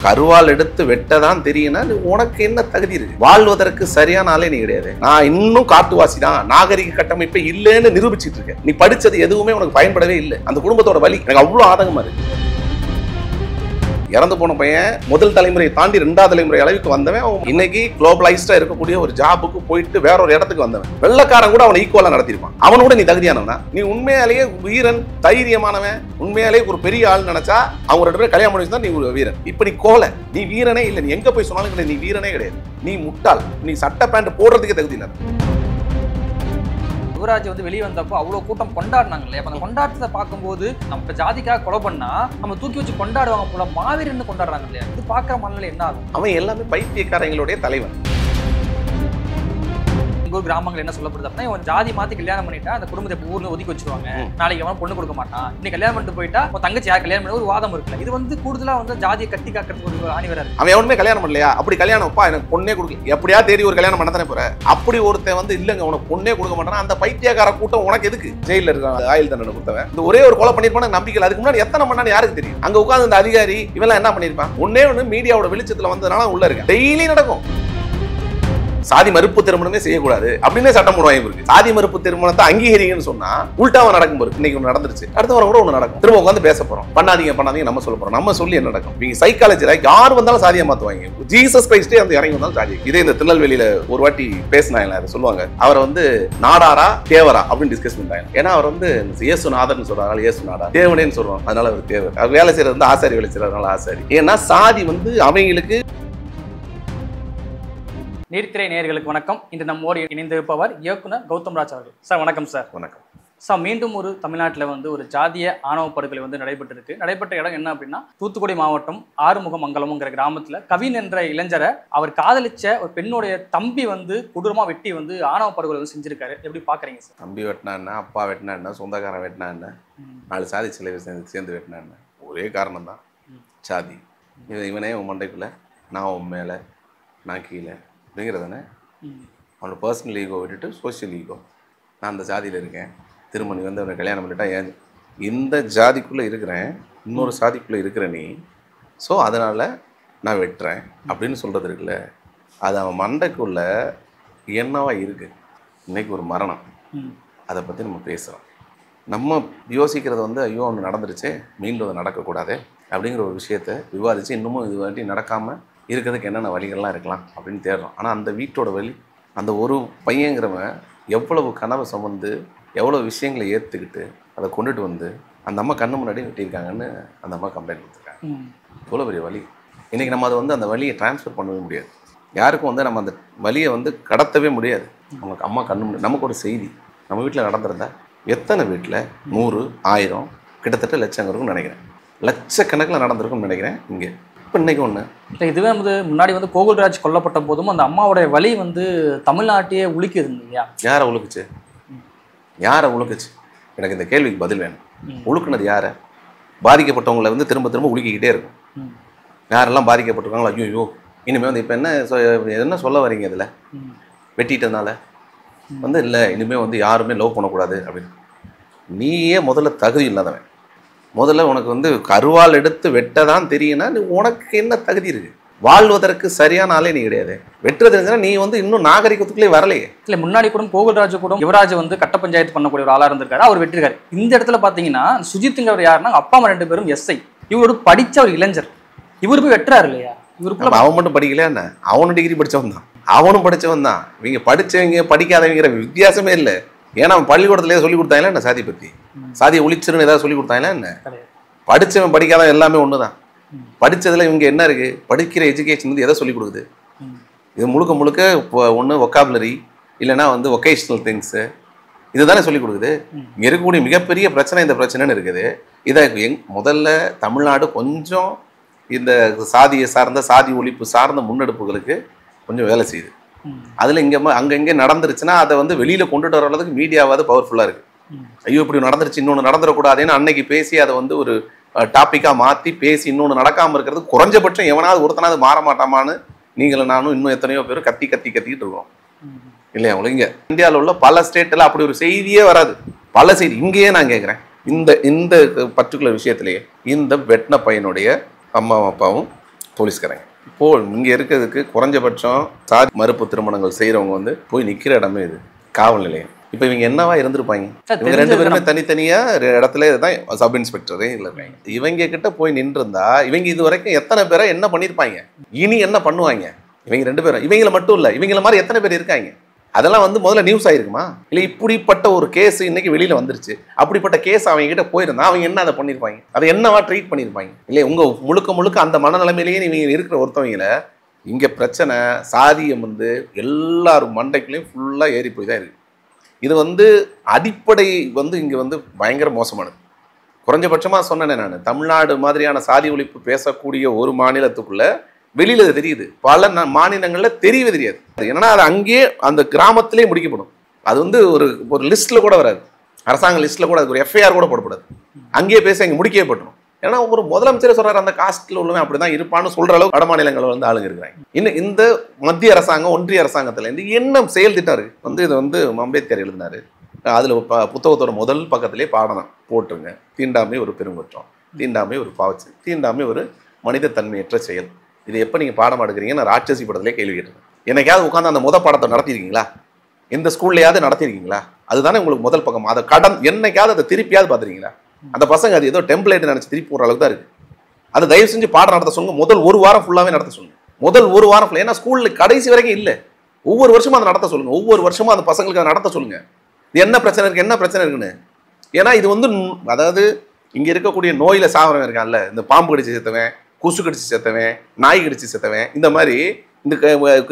கருவால் எடுத்து வெட்டதான் தெரியும்னா உனக்கு என்ன தகுதி இருக்கு? வாழ்வதற்கு சரியான ஆளே நீ கிடையாது. நான் இன்னும் காட்டுவாசி தான், நாகரிக கட்டமைப்பே இல்லைன்னு நிரூபிச்சிட்டு இருக்கேன். நீ படிச்சது எதுவுமே உனக்கு பயன்படவே இல்லை. அந்த குடும்பத்தோட வலி எனக்கு அவ்வளவு ஆதங்கமா இருக்கு. இறந்து போன பையன் முதல் தலைமுறையை தாண்டி 2வது தலைமுறை அளவுக்கு வந்தவன். இன்னைக்கு குளோபலைஸ்டா இருக்கக்கூடிய ஒரு ஜாபுக்கு போயிட்டு வேற ஒரு இடத்துக்கு வந்தவன். வெள்ளக்காரன் கூட அவனை ஈக்குவலா நடத்திருப்பான். அவனோட நீ தகுதியானவனா? நீ உண்மையாலேயே வீரன், தைரியமானவன், உண்மையாலேயே ஒரு பெரிய ஆள் நினைச்சா அவங்க 2 பேரும் கல்யாணம் பண்ணிச்சுதான் நீ ஒரு வீரன். இப்ப நீ கோலை, நீ வீரனே இல்லை. நீ எங்க போய் சொன்னாலும் கிடையாது, நீ வீரனே கிடையாது. நீ முட்டாள். நீ சட்டை பேண்ட் போடுறதுக்கே தகுதி இல்லை. யுவராஜ் வந்து வெளியே வந்தப்போ அவ்வளோ கூட்டம் கொண்டாடினாங்க இல்லையா? அந்த கொண்டாட்டத்தை பார்க்கும்போது நம்ம ஜாதிக்காக கொலை பண்ணா நம்ம தூக்கி வச்சு கொண்டாடுவாங்க போல, மாவீரன்னு கொண்டாடுறாங்க இல்லையா? இது பார்க்குற மனநிலை என்ன ஆகும்? அவன் எல்லாமே பைத்தியக்காரங்களுடைய தலைவன். எங்க ஊர் கிராமங்கள் என்ன சொல்லப்படுது அப்படின்னா, இவன் ஜாதி மாத்தி கல்யாணம் பண்ணிட்டா அந்த குடும்பத்தை ஊர்ல ஒதுக்கி வச்சிருவாங்க, நாளைக்கு அவன் பொண்ணு கொடுக்க மாட்டான், இன்னைக்கு கல்யாணம் பண்ணிட்டு போயிட்டா உன் தங்கச்சி யார் கல்யாணம் பண்ண ஒரு வாதம் இருக்குல்ல. இது வந்து கூடுதலா வந்து ஜாதியை கட்டி காக்கிறதுக்கு ஒரு ஆணி வராது. அவன் எவனுமே கல்யாணம் பண்ணலையா? அப்படி கல்யாணம் அப்பா எனக்கு பொண்ணே கொடுக்கல, எப்படியா தேடி ஒரு கல்யாணம் பண்ண தானே போற? அப்படி ஒருத்தன் வந்து இல்லங்க உனக்கு பொண்ணே கொடுக்க மாட்டானா, அந்த பைத்தியக்கார கூட்டம் உனக்கு எதுக்கு? ஜெயில இருக்க ஆயுள் தண்டனை கொடுத்தவன் இந்த ஒரே ஒரு கொலை பண்ணிருப்பான நம்பிக்கை. அதுக்கு முன்னாடி எத்தனை பண்ணான்னு யாருக்கு தெரியும்? அங்க உட்கார்ந்து இந்த அதிகாரி இவெல்லாம் என்ன பண்ணிருப்பான்? ஒன்னே ஒண்ணு மீடியாவோட வெளிச்சத்துல வந்ததுனால உள்ள இருக்கேன். டெய்லி நடக்கும். சாதி மறுப்பு திருமணமே செய்யக்கூடாது அப்படின்னு சட்டம் போடுவாங்க இருக்கு. சாதி மறுப்பு திருமணத்தை அங்கீகரிங்கன்னு சொன்னா உள்டாவ நடக்கும் போது இன்னைக்கு ஒன்று நடந்துருச்சு, அடுத்த வாரம் கூட ஒன்று நடக்கும். திரும்ப உட்காந்து பேச போறோம். பண்ணாதீங்க நம்ம சொல்ல போறோம். நம்ம சொல்லி என்ன நடக்கும்? நீங்க சைக்காலஜில யார் வந்தாலும் சாதியை மாத்துவாங்க. ஜீசஸ் கிரைஸ்டே வந்து இறங்கி வந்தாலும் சாதி. இதே இந்த திருநெல்வேலியில ஒரு வாட்டி பேசினாங்க, சொல்லுவாங்க அவரை வந்து நாடாரா தேவரா அப்படின்னு டிஸ்கஸ் பண்ணாங்க. ஏன்னா அவர் வந்து இயேசுநாதர்னு சொல்றாங்க, இயேசுநாதா தேவனேன்னு சொல்லுவாங்க, அதனால அவர் தேவர். அவர் வேலை செய்யறது வந்து ஆசாரி வேலை செய்யறதுனால ஆசாரி. ஏன்னா சாதி வந்து அவங்களுக்கு. நீர்த்திரை நேயர்களுக்கு வணக்கம். இன்று நம்மோடு இணைந்திருப்பவர் இயக்குனர் கௌதம் ராஜ் அவர்கள். சார் வணக்கம். சார் வணக்கம். சார், மீண்டும் ஒரு தமிழ்நாட்டில் வந்து ஒரு ஜாதிய ஆணவ படுகொலை வந்து நடைபெற்ற இடம் என்ன அப்படின்னா, தூத்துக்குடி மாவட்டம் ஆறுமுகமங்கலம்ங்கிற கிராமத்தில் கவின் என்ற இளைஞரை அவர் காதலிச்ச ஒரு பெண்ணுடைய தம்பி வந்து கொடூரமா வெட்டி வந்து ஆணவ படுகொலை வந்து செஞ்சிருக்காரு. எப்படி பாக்குறீங்க சார்? தம்பி வெட்டினா என்ன, அப்பா வெட்டினா என்ன, சொந்தக்காரன் வெட்டினா என்ன, 4 சாதி சிலை சேர்ந்து வெட்டினா என்ன, ஒரே காரணம் தான், சாதி. இவனே உன் மண்டைக்குள்ள, நான் உன் மேலே, நான் கீழே அப்படிங்கிறதானே. அவனோட பர்சனல் ஈகோ விட்டுட்டு சோஷியல் ஈகோ, நான் அந்த ஜாதியில் இருக்கேன், திருமணி வந்து அவனை கல்யாணம் பண்ணிட்டா ஏன் இந்த ஜாதிக்குள்ளே இருக்கிறேன், இன்னொரு சாதிக்குள்ளே இருக்கிற நீ, ஸோ அதனால் நான் வெட்டுறேன் அப்படின்னு சொல்கிறது இருக்குல்ல, அது அவன் மண்டைக்குள்ள என்னவா இருக்குது. இன்றைக்கி ஒரு மரணம், அதை பற்றி நம்ம பேசுகிறோம். நம்ம யோசிக்கிறது வந்து ஐயோ ஒன்று நடந்துருச்சு, மீண்டும் அது நடக்கக்கூடாது அப்படிங்கிற ஒரு விஷயத்தை விவாதித்து இன்னமும் இது வாட்டி நடக்காமல் இருக்கிறதுக்கு என்னென்ன வழிகள்லாம் இருக்கலாம் அப்படின்னு தேடுறோம். ஆனால் அந்த வீட்டோட வழி, அந்த ஒரு பையங்கிறவன் எவ்வளவு கனவை சுமந்து எவ்வளோ விஷயங்களை ஏற்றுக்கிட்டு அதை கொண்டுட்டு வந்து அந்த அம்மா கண்ணு முன்னாடி வெட்டியிருக்காங்கன்னு அந்த அம்மா கம்ப்ளைண்ட் கொடுத்துருக்காங்க. எவ்வளோ பெரிய வலி. இன்றைக்கி நம்ம அதை வந்து அந்த வலியை டிரான்ஸ்ஃபர் பண்ணவே முடியாது. யாருக்கும் வந்து நம்ம அந்த வலியை வந்து கடத்தவே முடியாது. நமக்கு அம்மா கண்ணு முன்னாடி நமக்கு ஒரு செய்தி நம்ம வீட்டில் நடந்திருந்தா எத்தனை வீட்டில் 100, 1000 கிட்டத்தட்ட லட்சம் இருக்கும்னு நினைக்கிறேன். லட்சக்கணக்கில் நடந்திருக்கும்னு நினைக்கிறேன். இங்கே இப்போ இன்றைக்கி ஒன்று இல்லை, இதுவே வந்து முன்னாடி வந்து கோகுல்ராஜ் கொல்லப்பட்ட போதும் அந்த அம்மாவுடைய வலி வந்து தமிழ்நாட்டையே உலுக்கிது இல்லையா? யாரை உழுக்குச்சு? எனக்கு இந்த கேள்விக்கு பதில் வேணும். உழுக்குனது யாரை? பாதிக்கப்பட்டவங்களை வந்து திரும்ப திரும்ப உலுக்கிக்கிட்டே இருக்கும். யாரெல்லாம் பாதிக்கப்பட்டிருக்காங்களோ ஐயோ இனிமேல் வந்து இப்போ என்ன சொல்ல வரீங்க இதில் வெட்டிட்டதுனால வந்து இல்லை இனிமேல் வந்து யாருமே லவ் பண்ணக்கூடாது அப்படின்னு. நீயே முதல்ல தகுதி இல்லாதவன். முதல்ல உனக்கு வந்து கருவால் எடுத்து வெட்டதான் தெரியும்னா உனக்கு என்ன தகுதி இருக்கு? வாழ்வதற்கு சரியான ஆளே நீ கிடையாது. வெட்டுறது நீ வந்து இன்னும் நாகரிகத்துக்குள்ளே வரலையே. இல்லை, முன்னாடி கூட கோகுல்ராஜ் கூட யுவராஜ் வந்து கட்ட பஞ்சாயத்து பண்ணக்கூடிய ஒரு ஆளாக இருந்திருக்காரு, அவர் வெட்டிருக்காரு. இந்த இடத்துல பார்த்தீங்கன்னா சுஜித்ங்கிறவர் யாருன்னா அப்பா அம்மா 2 பேரும் எஸ்ஐ, இவரோட படித்த ஒரு இளைஞர், இவரு போய் வெட்டுறாரு இல்லையா? இவருக்கு அவன் மட்டும் படிக்கலையா என்ன? அவனும் டிகிரி படித்தவன் தான், அவனும் படித்தவன் தான். இவங்க படித்தவங்க படிக்காதவங்கிற வித்தியாசமே இல்லை. ஏன்னா அவன் பள்ளிக்கூடத்துலேயே சொல்லி கொடுத்தாங்களா என்ன சாதியை பற்றி? சாதியை ஒழிச்சிருன்னு ஏதாவது சொல்லி கொடுத்தாங்களா என்ன? படித்தவன் படிக்காதவன் எல்லாமே ஒன்று தான். படித்ததில் இவங்க என்ன இருக்குது? படிக்கிற எஜுகேஷன் வந்து எதை சொல்லிக் கொடுக்குது? இது முழுக்க இப்போ ஒன்று ஒக்காபுலரி இல்லைன்னா வந்து ஒகேஷ்னல் திங்ஸு இதுதானே சொல்லிக் கொடுக்குது. இங்கே இருக்கக்கூடிய மிகப்பெரிய பிரச்சனை இந்த பிரச்சனைன்னு இருக்குது. இதை முதல்ல தமிழ்நாடு கொஞ்சம் இந்த சாதியை சார்ந்த சாதி ஒழிப்பு சார்ந்த முன்னெடுப்புகளுக்கு கொஞ்சம் வேலை செய்யுது. அதில் அங்கங்கே நடந்துருச்சுன்னா அதை வந்து வெளியில் கொண்டுட்டு வர அளவுக்கு மீடியாவாவது பவர்ஃபுல்லாக இருக்குது. ஐயோ இப்படி நடந்துருச்சு, இன்னொன்று நடந்துடக்கூடாதுன்னு அன்னைக்கு பேசி அதை வந்து ஒரு டாப்பிக்காக மாற்றி பேசி இன்னொன்று நடக்காமல் இருக்கிறது குறைஞ்சபட்சம் எவனாவது ஒருத்தனாவது மாற மாட்டாமான்னு நீங்களும் நானும் இன்னும் எத்தனையோ பேர் கத்திக்கிட்டு இருக்கோம் இல்லையா? இங்கே இந்தியாவில் உள்ள பல ஸ்டேட்டில் அப்படி ஒரு செய்தியே வராது. பல செய்தி இங்கேயே நான் கேட்குறேன். இந்த பர்டிகுலர் விஷயத்திலேயே இந்த வெட்டின பையனுடைய அம்மாவும் அப்பாவும் போலீஸ்காரங்க. இப்போது இங்கே இருக்கிறதுக்கு குறைஞ்சபட்சம் சாதி மறுப்பு திருமணங்கள் செய்கிறவங்க வந்து போய் நிற்கிற இடமே இது காவல் நிலையம். இப்போ இவங்க என்னவா இருந்திருப்பாங்க? இவங்க 2 பேருமே தனித்தனியாக இடத்துல தான் சப் இன்ஸ்பெக்டரே இல்லை இருக்காங்க. இவங்க கிட்ட போய் நின்றுருந்தா இவங்க இது வரைக்கும் எத்தனை பேரை என்ன பண்ணியிருப்பாங்க, இனி என்ன பண்ணுவாங்க? இவங்க 2 பேரும் இவங்கள மட்டும் இல்லை, இவங்கள மாதிரி எத்தனை பேர் இருக்காங்க? அதெல்லாம் வந்து முதல்ல நியூஸ் ஆகிருக்குமா? இல்லை இப்படிப்பட்ட ஒரு கேஸ் இன்னைக்கு வெளியில் வந்துருச்சு, அப்படிப்பட்ட கேஸ் அவங்க கிட்ட போயிருந்தா அவங்க என்ன அதை பண்ணியிருப்பாங்க, அதை என்னவா ட்ரீட் பண்ணியிருப்பாங்க? இல்லை உங்கள் முழுக்க அந்த மனநிலைமையிலேயே இவங்க இருக்கிற ஒருத்தவங்கள இங்கே பிரச்சனை சாதியம் வந்து எல்லாரும் மண்டைக்குள்ளேயும் ஃபுல்லாக ஏறி போய் தான் இருக்குது. இது வந்து அடிப்படை வந்து இங்கே வந்து பயங்கர மோசமானது. குறைஞ்சபட்சமாக சொன்னேன் நான், தமிழ்நாடு மாதிரியான சாதி ஒழிப்பு பேசக்கூடிய ஒரு மாநிலத்துக்குள்ளே வெளியில் தெரியுது, பல மாநிலங்களில் தெரியவே தெரியாது. ஏன்னா அது அங்கேயே அந்த கிராமத்திலே முடிக்கப்படும். அது வந்து ஒரு லிஸ்ட்டில் கூட வராது, அரசாங்க லிஸ்ட்டில் கூட, அது ஒரு எஃப்ஐஆர் கூட போடப்படாது. அங்கேயே பேச இங்கே முடிக்கவே பட்டணும். ஏன்னா ஒரு முதலமைச்சரே சொல்கிறார் அந்த காஸ்ட்டில் உள்ளவன் அப்படி தான் இருப்பான்னு சொல்கிற அளவுக்கு வட மாநிலங்களில் வந்து ஆளுங்க இருக்கிறாங்க. இன்னும் இந்த மத்திய அரசாங்கம் ஒன்றிய அரசாங்கத்தில் இருந்து என்ன செயல் திட்டம் இருக்குது வந்து இதை வந்து அம்பேத்கர் எழுதினார். அதில் புத்தகத்தோட முதல் பக்கத்திலே பாடம் போட்டுருங்க, தீண்டாமை ஒரு பெருங்குற்றம், தீண்டாமை ஒரு பாவச்சு, தீண்டாமை ஒரு மனித தன்மையற்ற செயல். இது எப்போ நீங்கள் பாடம் எடுக்கிறீங்க? நான் ராட்சசி படத்திலே கேள்வி கேட்டேன். என்னைக்காவது உட்காந்து அந்த பாடத்தை நடத்திருக்கீங்களா? எந்த ஸ்கூல்லையாவது நடத்திருக்கீங்களா? அதுதானே உங்களுக்கு முதல் பக்கம். அதை என்னைக்காவது அதை திருப்பியாவது பார்த்துருக்கீங்களா? அந்த பசங்க அது ஏதோ டெம்ப்ளேட் நினச்சி திருப்பி போடுற அளவுக்கு தான் இருக்குது. அதை தயவு செஞ்சு பாடம் நடத்த சொல்லுங்க. முதல் 1 வாரம் ஃபுல்லாகவே நடத்த சொல்லுங்க. முதல் 1 வாரம் ஃபுல்லாக. ஏன்னா ஸ்கூலில் கடைசி வரைக்கும் இல்லை, ஒவ்வொரு வருஷமும் அதை நடத்த சொல்லுங்கள். ஒவ்வொரு வருஷமும் அந்த பசங்களுக்கு அதை நடத்த சொல்லுங்கள். இது என்ன பிரச்சனை இருக்குது, என்ன பிரச்சனை இருக்குன்னு. ஏன்னா இது வந்து அதாவது இங்கே இருக்கக்கூடிய நோயில் சாவரவன் இருக்கான்ல, இந்த பாம்பு கடிச்சு செத்தவன், கொசு கடிச்சு செத்தவன், நாய் கடிச்சு செத்தவன், இந்த மாதிரி இந்த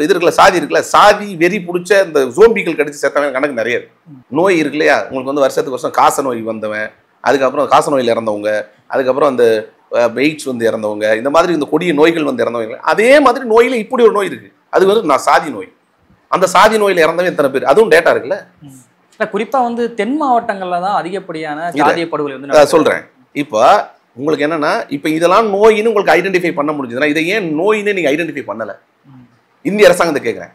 இது இருக்குல்ல, சாதி இருக்குல்ல, சாதி வெறி பிடிச்ச இந்த ஜோம்பிகள் கடிச்சு செத்தவன் கணக்கு நிறைய இருக்கு. நோய் இருக்கு இல்லையா, உங்களுக்கு வந்து வருஷத்துக்கு வருஷம் காச நோய் வந்தவன், அதுக்கப்புறம் காச நோயில் இறந்தவங்க, அதுக்கப்புறம் அந்த எய்ட்ஸ் வந்து இறந்தவங்க, இந்த மாதிரி இந்த கொடிய நோய்கள் வந்து இறந்தவங்க. அதே மாதிரி நோயில் இப்படி ஒரு நோய் இருக்குது, அது வந்து சாதி நோய். அந்த சாதி நோயில் இறந்தவன் எத்தனை பேர், அதுவும் டேட்டா இருக்குல்ல. குறிப்பா வந்து தென் மாவட்டங்கள்ல தான் அதிகப்படியான ஜாதிய படுகொலை வந்து சொல்றேன். இப்போ உங்களுக்கு என்னன்னா, இப்போ இதெல்லாம் நோயின்னு உங்களுக்கு ஐடென்டிஃபை பண்ண முடிஞ்சதுன்னா இதை ஏன் நோயின்னு நீங்க ஐடென்டிஃபை பண்ணல? இந்திய அரசாங்கத்தை கேட்கிறேன்.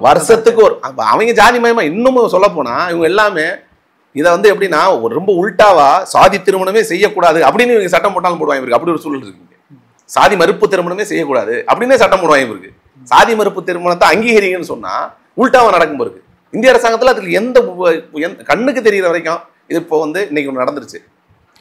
வருஷத்துக்கு ஒரு அவங்க ஜாதி மயமா இன்னமும் சொல்ல போனா இவங்க எல்லாமே இதை வந்து எப்படின்னா ரொம்ப உள்டாவா சாதி திருமணமே செய்யக்கூடாது அப்படின்னு இவங்க சட்டம் போட்டாலும் போடுவாங்க இருக்கு. அப்படி ஒரு சூழல் இருக்கு. சாதி மறுப்பு திருமணமே செய்யக்கூடாது அப்படின்னே சட்டம் போடுவாங்க இருக்கு. சாதி மறுப்பு திருமணத்தை அங்கீகரிங்கன்னு சொன்னா உள்டாவா நடக்கும் இருக்கு. இந்திய அரசாங்கத்தில் அதுக்கு எந்த கண்ணுக்கு தெரிகிற வரைக்கும் இது இப்போ வந்து இன்னைக்கு ஒன்று நடந்துருச்சு,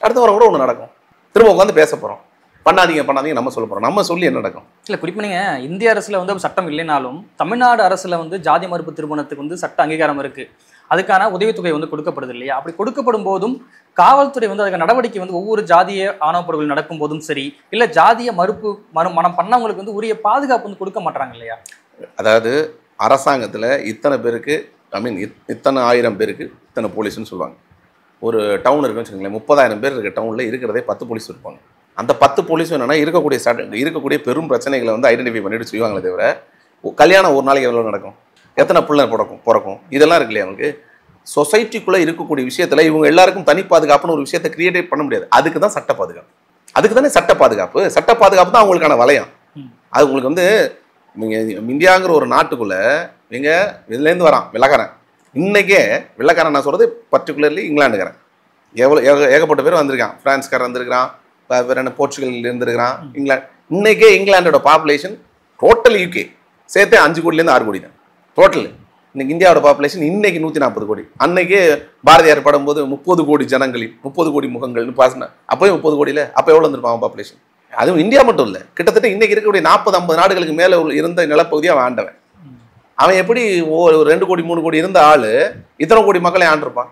அடுத்த வாரம் கூட ஒன்று நடக்கும், திரும்ப உட்காந்து பேச போகிறோம். பண்ணாதீங்க நம்ம சொல்ல போகிறோம், நம்ம சொல்லி என்ன நடக்கும்? இல்லை குறிப்பாக நீங்கள் இந்திய அரசில் வந்து சட்டம் இல்லைனாலும் தமிழ்நாடு அரசில் வந்து ஜாதி மறுப்பு திருமணத்துக்கு வந்து சட்ட அங்கீகாரம் இருக்குது, அதுக்கான உதவித்தொகை வந்து கொடுக்கப்படுது இல்லையா? அப்படி கொடுக்கப்படும் போதும் காவல்துறை வந்து அதுக்கு நடவடிக்கை வந்து ஒவ்வொரு ஜாதிய ஆணவப்படுகொலை நடக்கும் போதும் சரி, இல்லை ஜாதிய மறுப்பு மனம் பண்ணவங்களுக்கு வந்து உரிய பாதுகாப்பு வந்து கொடுக்க மாட்டாங்க இல்லையா? அதாவது அரசாங்கத்தில் இத்தனை பேருக்கு இத்தனை 1000 பேருக்கு இத்தனை போலீஸ்ன்னு சொல்லுவாங்க. ஒரு டவுன் இருக்குன்னு வச்சுக்கோங்களேன், 30,000 பேர் இருக்க டவுனில் இருக்கிறதே 10 போலீஸ் இருப்பாங்க. அந்த 10 போலீஸும் என்னென்னா இருக்கக்கூடிய பெரும் பிரச்சனைகளை வந்து ஐடென்டிஃபை பண்ணிட்டு செய்வாங்களே தவிர, கல்யாணம் ஒரு நாளைக்கு எவ்வளோ நடக்கும், எத்தனை பிள்ளை பிறக்கும், இதெல்லாம் இருக்கு இல்லையா? அவங்களுக்கு சொசைட்டிக்குள்ளே இருக்கக்கூடிய விஷயத்தில் இவங்க எல்லாருக்கும் தனி பாதுகாப்புன்னு ஒரு விஷயத்தை கிரியேட் பண்ண முடியாது. அதுக்கு தான் சட்ட பாதுகாப்பு, அதுக்கு தானே சட்ட பாதுகாப்பு தான் அவங்களுக்கான வளையம். அது உங்களுக்கு வந்து நீங்கள் இந்தியாங்கிற ஒரு நாட்டுக்குள்ளே நீங்கள் இதுலேருந்து வரான் வெள்ளக்காரன். இன்றைக்கே வெள்ளக்காரன் நான் சொல்கிறது பர்டிகுலர்லி இங்கிலாண்டுக்காரன் ஏகப்பட்ட பேர் வந்திருக்கான். ஃப்ரான்ஸ்காரன் வந்திருக்கிறான், வேறு என்ன போர்ச்சுகல் இருந்திருக்கிறான், இங்கிலாந்து. இன்றைக்கே இங்கிலாண்டோட பாப்புலேஷன் டோட்டல் யூகே சேர்த்து 5 கோடியிலேருந்து 6 கோடி தான் டோட்டல். இன்னைக்கு இந்தியாவோட பாப்புலேஷன் இன்னைக்கு 140 கோடி. அன்னைக்கே பாரதியார் படும்போது 30 கோடி ஜனங்களில் 30 கோடி முகங்கள்னு பாசின, அப்போயும் 30 கோடியில் அப்போ எவ்வளோ இருந்திருப்பான் பாப்புலேஷன்? அதுவும் இந்தியா மட்டும் இல்லை, கிட்டத்தட்ட இன்னைக்கு இருக்கக்கூடிய 40-50 நாடுகளுக்கு மேலே இருந்த நிலப்பகுதியை அவன் ஆண்டவன். அவன் எப்படி 2 கோடி 3 கோடி இருந்த ஆள் இத்தனை கோடி மக்களை ஆண்டிருப்பான்?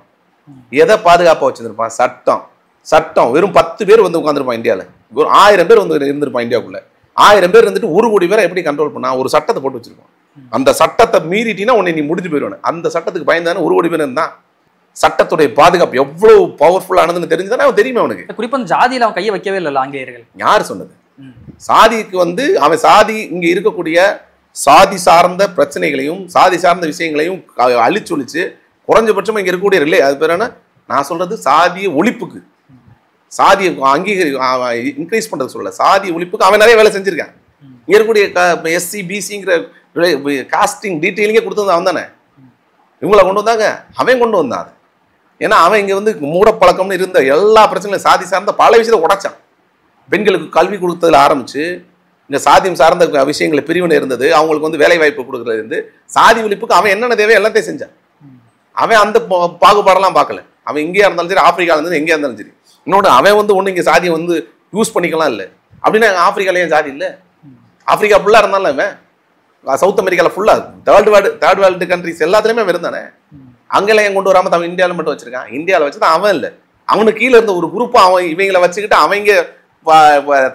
எதை பாதுகாப்பாக வச்சுருப்பான்? சட்டம். வெறும் 10 பேர் வந்து உட்காந்துருப்பான் இந்தியாவில். ஒரு 1000 பேர் வந்து இருந்திருப்பான் இந்தியாவுக்குள்ள. 1000 பேர் இருந்துட்டு 1 கோடி பேரை எப்படி கண்ட்ரோல் பண்ணா? ஒரு சட்டத்தை போட்டு வச்சிருப்பான். அந்த சட்டத்தை மீறிட்டினா உன்னை நீ முடிஞ்சு போயிடுவானு. அந்த சட்டத்துக்கு பயந்தானே 1 கோடி பேர் இருந்தான். சட்டத்துடைய பாதுகாப்பு எவ்வளவு பவர்ஃபுல்லானதுன்னு தெரிஞ்சுதானே அவன் தெரியுமா அவனுக்கு. குறிப்பாக ஜாதியில் அவன் கையை வைக்கவே இல்லை ஆங்கிலேயர்கள். யார் சொன்னது? சாதிக்கு வந்து அவன் சாதி இங்கே இருக்கக்கூடிய சாதி சார்ந்த பிரச்சனைகளையும் சாதி சார்ந்த விஷயங்களையும் அழிச்சொழிச்சு குறைஞ்சபட்சமாக இங்கே இருக்கக்கூடிய அது பேர் என்ன நான் சொல்றது, சாதிய ஒழிப்புக்கு, சாதியை இன்க்ரீஸ் பண்றது சொல்லல, சாதி ஒழிப்புக்கு அவன் நிறைய வேலை செஞ்சிருக்கான். இங்கே இருக்கக்கூடிய எஸ்சி பிசிங்கிற காஸ்டிங் டீட்டெயிலிங்கே கொடுத்தது அவன் தானே. இவங்களை கொண்டு வந்தாங்க, அவன் கொண்டு வந்தான். ஏன்னா அவன் இங்கே வந்து மூடப்பழக்கம்னு இருந்த எல்லா பிரச்சனையும் சாதி சார்ந்த பல விஷயத்தை உடைச்சான். பெண்களுக்கு கல்வி கொடுத்ததுல ஆரம்பிச்சு இந்த சாதியம் சார்ந்த விஷயங்களை பிரிவினை இருந்தது, அவங்களுக்கு வந்து வேலை வாய்ப்பு கொடுக்கறது இருந்து சாதி ஒழிப்புக்கு அவன் என்னென்ன தேவையோ எல்லாத்தையும் செஞ்சான். அவன் அந்த பாகுபாடெல்லாம் பார்க்கல. அவன் இங்கேயா இருந்தாலும் சரி, ஆப்பிரிக்கால இருந்து எங்கேயா இருந்தாலும் சரி. இன்னொன்று, அவன் வந்து ஒன்று இங்கே சாதியை வந்து யூஸ் பண்ணிக்கலாம் இல்லை அப்படின்னா ஆப்பிரிக்காலேயே ஜாதி இல்லை. ஆப்பிரிக்கா ஃபுல்லாக இருந்தாலும் அவன் சவுத் அமெரிக்காவில் ஃபுல்லாக தேர்ட் வேர்ல்டு கண்ட்ரிஸ் எல்லாத்துலேயுமே அவன் இருந்தானே. அங்கெல்லாம் ஏன் கொண்டு வராமல் அவன் இந்தியாவில் மட்டும் வச்சிருக்கான்? இந்தியாவில் வச்சு தான் அவன் இல்லை, அவனுக்கு கீழே இருந்த ஒரு குரூப்பை அவன் இவங்களை வச்சுக்கிட்டு அவங்க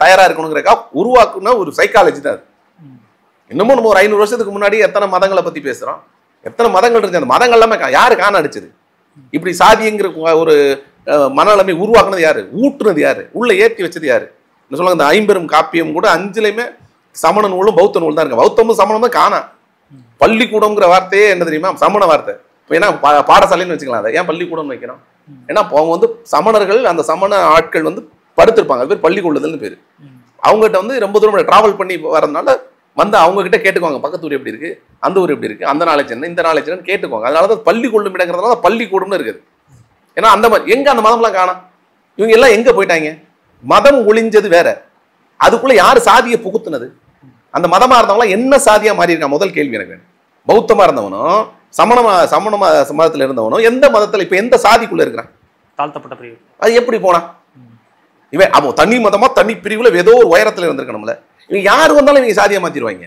தயாராக இருக்கணுங்கிறக்கா உருவாக்குன ஒரு சைக்காலஜி தான் அது. இன்னமும் நம்ம ஒரு 500 வருஷத்துக்கு முன்னாடி எத்தனை மதங்களை பற்றி பேசுகிறோம், எத்தனை மதங்கள் இருக்கு. அந்த மதங்கள் எல்லாமே யாரு காண அடிச்சது? இப்படி சாதிங்கிற ஒரு மனநிலைமை உருவாக்குனது யாரு? ஊட்டுனது யாரு? உள்ள ஏற்றி வச்சது யாரு? என்ன சொல்லுவாங்க, இந்த 50 காப்பியம் கூட 5லையுமே சமண நூலும் பௌத்த நூல் தான் இருக்கு. பௌத்தமும் சமணமும் காணா. பள்ளிக்கூடம்ங்கிற வார்த்தையே என்ன தெரியுமா? சமண வார்த்தை. இப்போ ஏன்னா பாடசாலைன்னு வச்சுக்கலாம், அதை ஏன் பள்ளிக்கூடம்னு வைக்கிறோம்? ஏன்னா அவங்க வந்து சமணர்கள், அந்த சமண ஆட்கள் வந்து படுத்திருப்பாங்க, அது பேர் பள்ளிக்கூடதுன்னு பேர். அவங்ககிட்ட வந்து ரொம்ப தூரம் டிராவல் பண்ணி வரதுனால வந்து அவங்க கிட்ட கேட்டுக்குவாங்க, பக்கத்து ஊர் எப்படி இருக்கு, அந்த ஊர் எப்படி இருக்கு, அந்த நாலேஜ் என்ன, இந்த நாலேஜ் என்னன்னு கேட்டுக்குவாங்க. அதனாலதான் பள்ளி கொள்ளும் இடங்கிறதுனால பள்ளிக்கூடம்னு இருக்குது. ஏன்னா அந்த மாதிரி எங்க அந்த மதம்லாம் காணோம். இவங்க எல்லாம் எங்க போயிட்டாங்க? மதம் ஒளிஞ்சது வேற, அதுக்குள்ள யாரு சாதியை புகுத்துனது? அந்த மதமா இருந்தவங்களாம் என்ன சாதியா மாறி இருக்கா? முதல் கேள்வி எனக்கு வேணும். பௌத்தமா இருந்தவனும் சமண மதத்துல இருந்தவனும் எந்த மதத்துல இப்ப எந்த சாதிக்குள்ள இருக்கிறான்? தாழ்த்தப்பட்ட பிரிவு. அது எப்படி போனா? இவன் அப்போ தனி மதமா தனி பிரிவுல ஏதோ ஒரு உயரத்துல இருந்திருக்கணும்ல. இவங்க யாரு வந்தாலும் இவங்க சாதியை மாத்திடுவாங்க.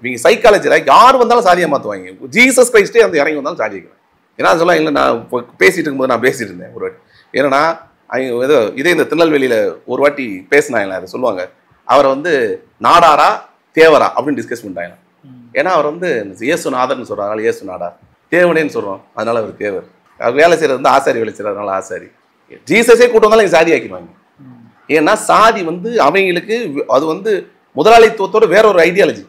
இவங்க சைக்காலஜில யாரு வந்தாலும் சாதியை மாத்துவாங்க. ஜீசஸ் கிரைஸ்டே அந்த இறங்கி வந்தாலும் சாதியை. ஏன்னா சொல்ல இல்லை, நான் பேசிட்டு இருக்கும்போது நான் பேசிட்டு இருந்தேன் ஒரு வாட்டி. ஏன்னா ஏதோ இதே இந்த திருநெல்வேலியில ஒரு வாட்டி பேசினாங்களே, அதை சொல்லுவாங்க, அவரை வந்து நாடாரா தேவரா அப்படின்னு டிஸ்கஸ் பண்ணிட்டாங்க. ஏன்னா அவர் வந்து இயேசுநாதர்னு சொல்றாங்க, அதனால இயேசு நாடார். தேவனேன்னு சொல்றோம், அதனால அவர் தேவர். அவர் வேலை செய்யறது வந்து ஆசாரி வேலை செய்யறது, அதனால ஆசாரி. ஜீசஸே கூட்டம் வந்தாலும் இங்கே சாதி ஆக்கிடுவாங்க. ஏன்னா சாதி வந்து அவங்களுக்கு அது வந்து முதலாளித்துவத்தோட வேற ஒரு ஐடியாலஜி.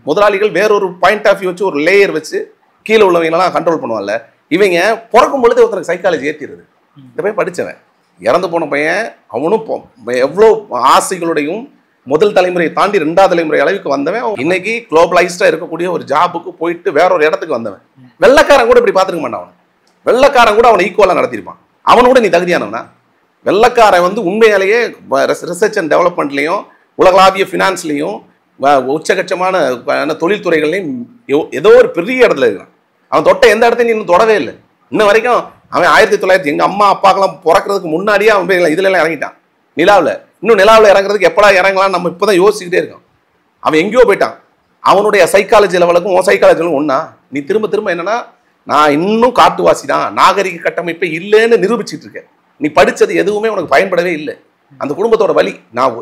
முதலாளிகள் வேறொரு பாயிண்ட் ஆஃப் வியூ வச்சு ஒரு லேயர் வச்சு கீழே உள்ளவங்களெல்லாம் கண்ட்ரோல் பண்ணுவாங்கல்ல. இவங்க பிறக்கும் பொழுது ஒருத்தருக்கு சைக்காலஜி ஏற்றிடுது. இந்த பையன் படித்தவன், இறந்து போன பையன், அவனும் எவ்வளோ ஆசைகளோடையும் முதல் தலைமுறையை தாண்டி 2வது தலைமுறை அளவுக்கு வந்தவன். இன்னைக்கு குளோபலைஸ்டா இருக்கக்கூடிய ஒரு ஜாபுக்கு போயிட்டு வேற ஒரு இடத்துக்கு வந்தவன். வெள்ளைக்காரன் கூட இப்படி பார்த்துக்க மாட்டான். அவன் வெள்ளைக்காரன் கூட அவனை ஈக்குவலாக நடத்திருப்பான். அவனோட நீ தகுதியானவனா? வெள்ளைக்காரன் வந்து உண்மையாலேயே ரிசர்ச் அண்ட் டெவலப்மெண்ட்லையும் உலகளாவிய ஃபினான்ஸ்லையும் உச்சகட்சமான தொழில்துறைகள்லையும் ஏதோ ஒரு பெரிய இடத்துல இருக்கான். அவன் தொட்ட எந்த இடத்தையும் இன்னும் தொடவே இல்லை. இன்ன வரைக்கும் அவன் 1900 எங்கள் அம்மா அப்பாக்கெல்லாம் பிறக்கிறதுக்கு முன்னாடியே அவன் போய் இதுல எல்லாம் இறங்கிட்டான். நிலாவில் இன்னும் நிலாவில் இறங்குறதுக்கு எப்படா இறங்கலாம் நம்ம இப்போதான் யோசிச்சுக்கிட்டே இருக்கோம். அவன் எங்கேயோ போயிட்டான். அவனுடைய சைக்காலஜி லெவலுக்கும் உன் சைக்காலஜி லெவலும் ஒன்றா? நீ திரும்ப திரும்ப என்னன்னா, நான் இன்னும் காட்டுவாசி தான், நாகரிக கட்டமைப்பே இல்லைன்னு நிரூபிச்சுட்டு இருக்கேன். நீ படித்தது எதுவுமே உனக்கு பயன்படவே இல்லை. அந்த குடும்பத்தோட வலி நான்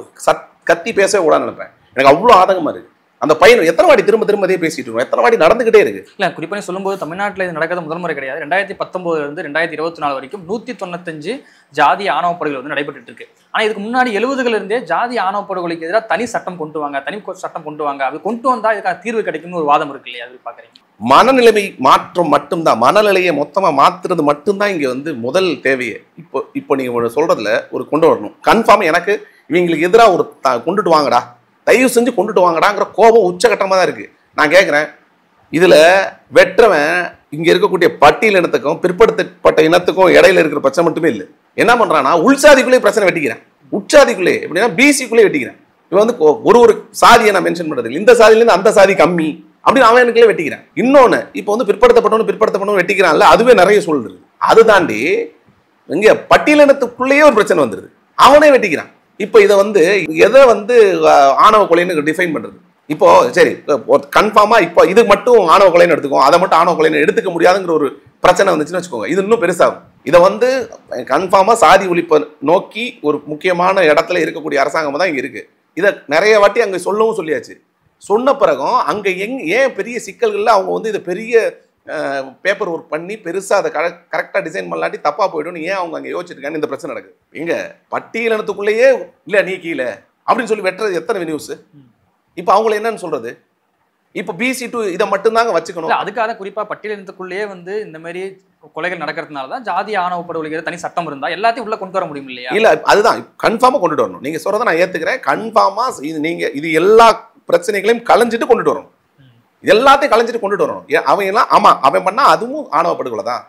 கத்தி பேசவே கூட நினைப்பேன். எனக்கு அவ்வளோ ஆதங்கமாக இருக்குது. அந்த பையன் எத்தனை வாடி திரும்ப திரும்ப அதே பேசிட்டு இருக்கோம், எத்தனை வாடி நடந்துகிட்டே இருக்கு. இல்லை, குறிப்பாக சொல்லும்போது தமிழ்நாட்டில் இது நடக்காத முதல் முறை கிடையாது. 2019 2024 வரைக்கும் 195 ஜாதி ஆணவ படுகொலை வந்து நடைபெற்று இருக்கு. ஆனால் இதுக்கு முன்னாடி 70கள் இருந்தே ஜாதி ஆணவ படுகொலைக்கு எதிராக தனி சட்டம் கொண்டு வாங்க, தனி சட்டம் கொண்டு வாங்க, அது கொண்டு வந்தால் இதுக்கான தீர்வு கிடைக்கும்னு ஒரு வாதம் இருக்கு இல்லையா? அது பார்க்குறீங்க? மனநிலைமை மாற்றம் மட்டும்தான், மனநிலையை மொத்தமாக மாற்றுறது மட்டும்தான் இங்கே வந்து முதல் தேவையே. இப்போ நீங்கள் சொல்றதுல ஒரு கொண்டு வரணும். கன்ஃபார்ம் எனக்கு இவங்களுக்கு எதிராக ஒரு கொண்டுட்டு வாங்கடா, தயவு செஞ்சு கொண்டுட்டு வாங்கடாங்கிற கோபம் உச்சகட்டமாக தான் இருக்குது. நான் கேட்குறேன், இதில் வெற்றவன் இங்கே இருக்கக்கூடிய பட்டியல் இனத்துக்கும் பிற்படுத்தப்பட்ட இனத்துக்கும் இடையில இருக்கிற பிரச்சனை மட்டுமே இல்லை. என்ன பண்ணுறான்னா, உள்சாதிக்குள்ளேயே பிரச்சனை வெட்டிக்கிறேன், உட்சாதிக்குள்ளே எப்படின்னா பிசிக்குள்ளே வெட்டிக்கிறேன். இவன் வந்து ஒரு சாதியை நான் மென்ஷன் பண்ணுறது இல்லை, இந்த சாதியிலேருந்து அந்த சாதி கம்மி அப்படின்னு அவன் எனக்குள்ளே வெட்டிக்கிறேன். இன்னொன்று, இப்போ வந்து பிற்படுத்தப்பட்டவனு வெட்டிக்கிறான்ல, அதுவே நிறைய சொல்றது. அது தாண்டி இங்கே பட்டியலினத்துக்குள்ளேயே ஒரு பிரச்சனை வந்துடுது, அவனே வெட்டிக்கிறான். இப்போ இதை வந்து எதை வந்து ஆணவ கொலைன்னு டிஃபைன் பண்ணுறது? இப்போ சரி கன்ஃபார்மாக இப்போ இது மட்டும் ஆணவ கொலைன்னு எடுத்துக்கோ, அதை மட்டும் ஆணவ கொலைன்னு எடுத்துக்க முடியாதுங்கிற ஒரு பிரச்சனை வந்துச்சுன்னு வச்சுக்கோங்க, இது இன்னும் பெருசாகும். இதை வந்து கன்ஃபார்மாக சாதி ஒழிப்பை நோக்கி ஒரு முக்கியமான இடத்துல இருக்கக்கூடிய அரசாங்கம் தான் இங்கே இருக்குது. இதை நிறைய வாட்டி அங்கே சொல்லவும் சொல்லியாச்சு. சொன்ன பிறகும் அங்கே ஏன் பெரிய சிக்கல்களில் அவங்க வந்து இதை பெரிய பேப்பர் ஒர்க் பண்ணி பெருசாக அதை கரெக்டாக டிசைன் பண்ணலாட்டி தப்பாக போய்டும்னு ஏன் அவங்க அங்கே யோசிச்சிருக்காங்க? இந்த பிரச்சனை நடக்குது. இங்கே பட்டியலினத்துக்குள்ளேயே இல்லை நீ கீழே அப்படின்னு சொல்லி வெட்டுறது எத்தனை நியூஸ். இப்போ அவங்கள என்னன்னு சொல்றது? இப்போ BC2 இதை மட்டும்தாங்க வச்சுக்கணும். அதுக்காக குறிப்பாக பட்டியலினத்துக்குள்ளேயே வந்து இந்த மாதிரி கொலைகள் நடக்கிறதுனால தான் ஜாதி ஆணவ படுகொலை தனி சட்டம் இருந்தால் எல்லாத்தையும் உள்ள கொண்டு வர முடியும் இல்லையா? இல்லை, அதுதான் கன்ஃபார்மாக கொண்டுட்டு வரணும். நீங்கள் சொல்கிறத நான் ஏற்றுக்கிறேன். கன்ஃபார்மாக இது எல்லா பிரச்சனைகளையும் களைஞ்சிட்டு கொண்டுட்டு வரணும், எல்லாத்தையும் களைஞ்சிட்டு கொண்டுட்டு வரணும். அவன் எல்லாம் ஆமா அவன் பண்ணா அதுவும் ஆணவ படுகொலை தான்.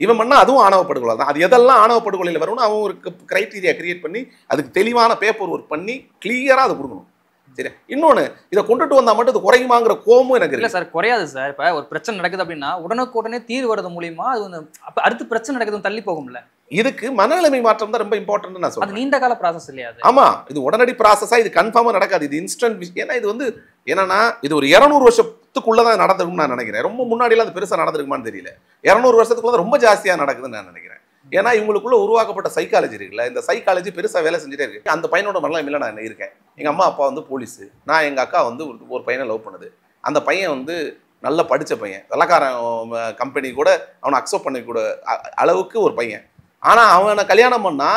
இவன் பண்ணால் அதுவும் ஆணவ படுகொலை தான். அது எதெல்லாம் ஆணவ படுகொலையில் வரும்னு அவன் ஒரு கிரைட்டீரியா கிரியேட் பண்ணி அதுக்கு தெளிவான பேப்பர் ஒர்க் பண்ணி கிளியராக அதை கொடுக்கணும். சரி, இன்னொன்று இதை கொண்டுட்டு வந்தால் மட்டும் இது குறையுமாங்கிற கோமும் எனக்கு இல்லை சார். குறையாது சார். இப்போ ஒரு பிரச்சனை நடக்குது அப்படின்னா உடனுக்குடனே தீர்வு வரது மூலியமா அது வந்து அப்போ அடுத்து பிரச்சனை நடக்குதுன்னு தள்ளி போகும்ல. இதுக்கு மனநிலைமை மாற்றம் தான் ரொம்ப இம்பார்ட்டன்ட் நான் சொல்றேன். அது நீண்ட கால ப்ராசஸ் இல்லையா? ஆமா, இது உடனடி ப்ராசஸா இது கன்ஃபார்மா நடக்காது. இது இன்ஸ்டன்ட். ஏன்னா இது வந்து என்னன்னா இது ஒரு 200 வருஷத்துக்குள்ளதான் நடந்திருக்கும்னு நான் நினைக்கிறேன். ரொம்ப முன்னாடிலாம் அது பெருசா நடந்திருக்குமான்னு தெரியல. 200 வருஷத்துக்குள்ள ரொம்ப ஜாஸ்தியா நடக்குதுன்னு நான் நினைக்கிறேன். ஏன்னா இவங்களுக்குள்ள உருவாக்கப்பட்ட சைக்காலஜி இருக்குல்ல, இந்த சைக்காலஜி பெருசா வேலை செஞ்சுட்டே இருக்கு. அந்த பையனோட மனநிலைமையில நான் இருக்கேன். எங்க அம்மா அப்பா வந்து போலீஸ், நான் எங்க அக்கா வந்து ஒரு பையனை லவ் பண்ணுது. அந்த பையன் வந்து நல்ல படிச்ச பையன், வெள்ளக்காரன் கம்பெனி கூட அவனை அக்செப்ட் பண்ணி கூட அளவுக்கு ஒரு பையன். ஆனா அவனை கல்யாணம் பண்ணா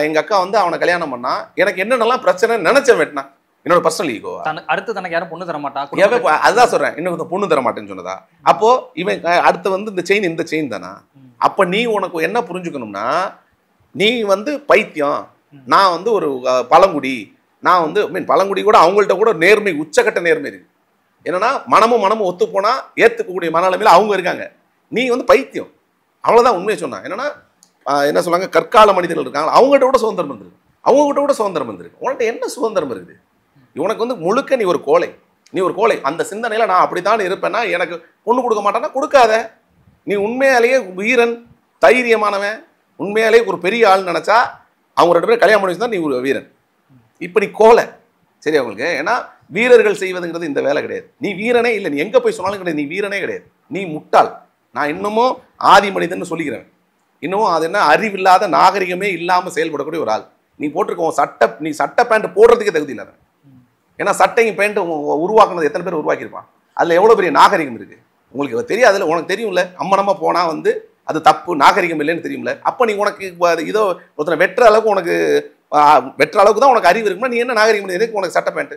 எங்க அக்கா வந்து அவனை கல்யாணம் பண்ணா எனக்கு என்னென்னலாம் பிரச்சனை நினைச்ச வெட்டினா என்னோட பர்சனல் ஈகோவா. அடுத்து தனக்கு யாரும் பொண்ணு தர மாட்டான். அதுதான் சொல்றேன், இன்னும் பொண்ணு தர மாட்டேன்னு சொன்னதா. அப்போ இவன் அடுத்து வந்து இந்த செயின் தானா. அப்ப நீ உனக்கு என்ன புரிஞ்சுக்கணும்னா, நீ வந்து பைத்தியம், நான் வந்து ஒரு பழங்குடி, நான் வந்து பழங்குடி கூட அவங்கள்ட்ட கூட நேர்மை, உச்சக்கட்ட நேர்மை இருக்கு. என்னன்னா மனமும் ஒத்து போனா ஏத்துக்கக்கூடிய மனநிலைமையில அவங்க இருக்காங்க. நீ வந்து பைத்தியம், அவ்வளவுதான் உண்மையை சொன்னா. என்னன்னா என்ன சொல்றாங்க, கற்கால மனிதர்கள் இருக்காங்க, அவங்ககிட்ட கூட சுதந்திரம் இருந்திருக்கு, அவங்ககிட்ட கூட சுதந்திரம் இருந்திருக்கு. உன்கிட்ட என்ன சுதந்திரம் இருக்குது? உனக்கு வந்து முழுக்க நீ ஒரு கோழை. அந்த சிந்தனையில நான் அப்படித்தான் இருப்பேன்னா எனக்கு பொண்ணு கொடுக்க மாட்டேன்னா கொடுக்காத. நீ உண்மையாலேயே வீரன், தைரியமானவன், உண்மையாலேயே ஒரு பெரிய ஆள் நினைச்சா அவங்க 2 பேரும் கல்யாணம் பண்ணி வச்சுதான் நீ ஒரு வீரன். இப்ப நீ கோலை, சரி அவங்களுக்கு. ஏன்னா வீரர்கள் செய்வதுங்கிறது இந்த வேலை கிடையாது. நீ வீரனே இல்லை, நீ எங்க போய் சொன்னாலும் கிடையாது, நீ வீரனே கிடையாது, நீ முட்டாள். நான் இன்னமும் ஆதி மனிதன் சொல்லிக்கிறேன். இன்னமும் அது என்ன அறிவில்லாத நாகரிகமே இல்லாம செயல்படக்கூடிய ஒரு ஆள். நீ போட்டிருக்க நீ சட்டை பேண்ட் போடுறதுக்கே தகுதி இல்லாத. ஏன்னா சட்டையும் பேண்ட்டும் உருவாக்குனது எத்தனை பேர் உருவாக்கியிருப்பான்? அதுல எவ்வளவு பெரிய நாகரிகம் இருக்கு உங்களுக்கு தெரியாதுல்ல. உனக்கு தெரியும்ல, அம்மனமா போனா வந்து அது தப்பு, நாகரிகம் இல்லைன்னு தெரியும்ல. அப்ப நீ உனக்கு இதோ ஒருத்தனை வெட்டுற அளவுக்கு தான் உனக்கு அறிவு இருக்குன்னா நீ என்ன நாகரிகம்? எதுக்கு உனக்கு சட்டை பேண்ட்?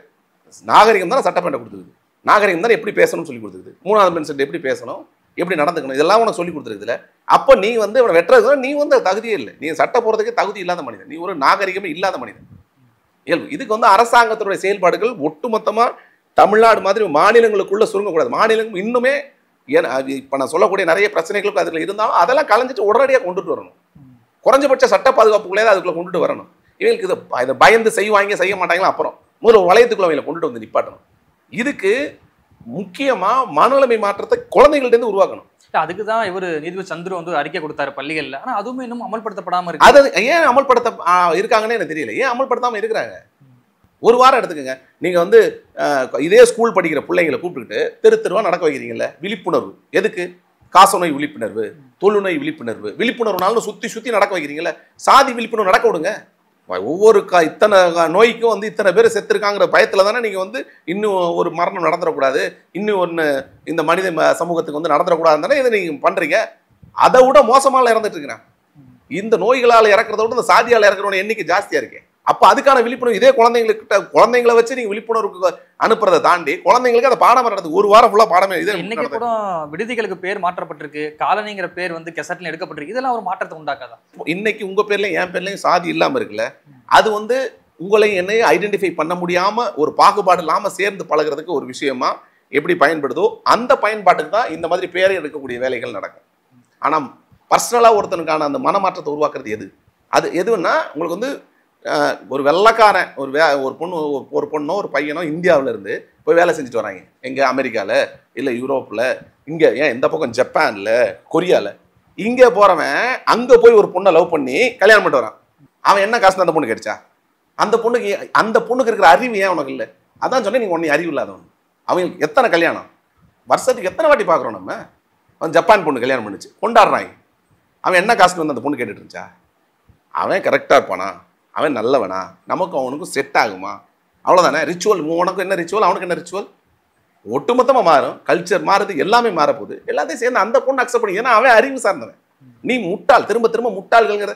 நாகரிகம் தானே சட்டை பேண்ட்டை கொடுத்துருக்குது. நாகரிகம் தானே எப்படி பேசணும்னு சொல்லி கொடுத்துருக்குது. 3வது பென்செட் எப்படி பேசணும், எப்படி நடந்துக்கணும், இதெல்லாம் உனக்கு சொல்லி கொடுத்துருக்குதுல. அப்ப நீ வந்து இவனை வெட்டுறது நீ வந்து தகுதியே இல்லை. நீ சட்டை போறதுக்கே தகுதி இல்லாத மனிதன், நீ ஒரு நாகரிகமே இல்லாத மனிதன். இயல்பு. இதுக்கு வந்து அரசாங்கத்துடைய செயல்பாடுகள் ஒட்டுமொத்தமா தமிழ்நாடு மாதிரி மாநிலங்களுக்குள்ள சுருங்கக்கூடாது. மாநிலங்கள் இன்னுமே இப்ப நான் சொல்லக்கூடிய நிறைய பிரச்சனைகளுக்கு அதுல இருந்தாலும் அதெல்லாம் கலைஞ்சிட்டு உடனடியாக கொண்டுட்டு வரணும். குறைஞ்சபட்ச சட்ட பாதுகாப்புக்குள்ளே அதுக்குள்ள கொண்டுட்டு வரணும். இவங்களுக்கு இதை பயந்து செய்ய மாட்டாங்களா? அப்புறம் முதல்ல ஒரு வளையத்துக்குள்ள அவங்களை கொண்டுட்டு வந்து நிப்பாட்டணும். இதுக்கு முக்கியமா மனநிலைமை மாற்றத்தை குழந்தைகள்ட்ட இருந்து உருவாக்கணும். அதுக்கு தான் இவர் நீதிபதி சந்துரு வந்து அறிக்கை கொடுத்தாரு பள்ளிகள்ல. ஆனா அதுவுமே இன்னும் அமல்படுத்தப்படாம இருக்கு. அது ஏன் அமல்படுத்த இருக்காங்கன்னு எனக்கு தெரியல. ஏன் அமல்படுத்தாம இருக்கிறாங்க? ஒரு வாரம் எடுத்துக்கங்க. நீங்க வந்து இதே ஸ்கூல் படிக்கிற பிள்ளைங்களை கூப்பிட்டுக்கிட்டு தெருவா நடக்க வைக்கிறீங்கல்ல, விழிப்புணர்வு. எதுக்கு? காசநோய் விழிப்புணர்வு, தொழுநோய் விழிப்புணர்வுனாலும் சுத்தி நடக்க வைக்கிறீங்கல்ல. சாதி விழிப்புணர்வு நடக்க விடுங்க. ஒவ்வொரு இத்தனை நோய்க்கும் வந்து இத்தனை பேர் செத்துருக்காங்கிற பயத்துல தானே நீங்க வந்து இன்னும் ஒரு மரணம் நடந்துடக்கூடாது, இன்னும் ஒன்று இந்த மனித சமூகத்துக்கு வந்து நடந்துடக்கூடாதுன்னு தானே இதை நீங்க பண்றீங்க. அதை விட மோசமால இறந்துட்டு இருக்கிறேன். இந்த நோய்களால் இறக்குறத விட இந்த சாதியால் இறக்குறவன எண்ணிக்கை ஜாஸ்தியா இருக்கு. அப்ப அதுக்கான விழிப்புணர்வு இதே குழந்தைங்களை வச்சு நீங்க விழிப்புணர்வுக்கு அனுப்புறதை தாண்டி குழந்தைங்களுக்கு அதை பாடம் நடத்துக்கு ஒரு வாரம் ஃபுல்லா பாடமே. இது இன்னைக்கு கூட விடுதிகளுக்கு பேர் மாற்றப்பட்டிருக்கு, காலனிங்கிற பேர் வந்து கெசட்ல எடுக்கப்பட்டிருக்கு. இதெல்லாம் ஒரு மாற்றத்தை உண்டாக்காதா? இன்னைக்கு உங்க பேர்லயும் என் பேர்லயும் சாதி இல்லாம இருக்குல்ல, அது வந்து உங்களையும் என்னையும் ஐடென்டிஃபை பண்ண முடியாம ஒரு பாகுபாடு இல்லாம சேர்ந்து பழகிறதுக்கு ஒரு விஷயமா எப்படி பயன்படுதோ அந்த பயன்பாட்டுக்கு தான் இந்த மாதிரி பேரை எடுக்கக்கூடிய வேலைகள் நடக்கும். ஆனா பர்சனலா ஒருத்தனுக்கான அந்த மனமாற்றத்தை உருவாக்குறது அது எதுன்னா உங்களுக்கு வந்து ஒரு வெள்ளைக்காரன் ஒரு பொண்ணோ ஒரு பையனோ இந்தியாவில இருந்து போய் வேலை செஞ்சுட்டு வராங்க. எங்க அமெரிக்கால இல்ல யூரோப்ல, இங்க ஏன் இந்த பக்கம் ஜப்பான்ல, கொரியால, இங்க போறவன் அங்க போய் ஒரு பொண்ணை லவ் பண்ணி கல்யாணம் பண்ணிட்டு வரான். அவன் என்ன காசு அந்த பொண்ணு கிடைச்சா? அந்த பொண்ணுக்கு இருக்கிற அறிவு ஏன் உனக்கு இல்லை? அதான் சொன்னேன், நீங்க ஒன்னும் அறிவு இல்லாதவன். அவங்களுக்கு எத்தனை கல்யாணம் வருஷத்துக்கு எத்தனை வாட்டி பாக்குறோம் நம்ம? அவன் ஜப்பான் பொண்ணு கல்யாணம் பண்ணிச்சு கொண்டாடுறாங்க. அவன் என்ன காசு வந்து அந்த பொண்ணு கேட்டுட்டு இருந்துச்சா? அவன் கரெக்டா இருப்பானா? அவன் நல்லவனா? நமக்கும் அவனுக்கும் செட் ஆகுமா? அவ்வளவுதானே. ரிச்சுவல், உனக்கு என்ன ரிச்சுவல், அவனுக்கு என்ன ரிச்சுவல், ஒட்டுமொத்தமா மாறும். கல்ச்சர் மாறுது, எல்லாமே மாறப்போகுது. எல்லாத்தையும் சேர்ந்து அந்த பொண்ணு அக்செப்ட் பண்ணி, ஏன்னா அவன் அறிவு சார்ந்தவன். நீ முட்டாள். திரும்ப முட்டாள்கள்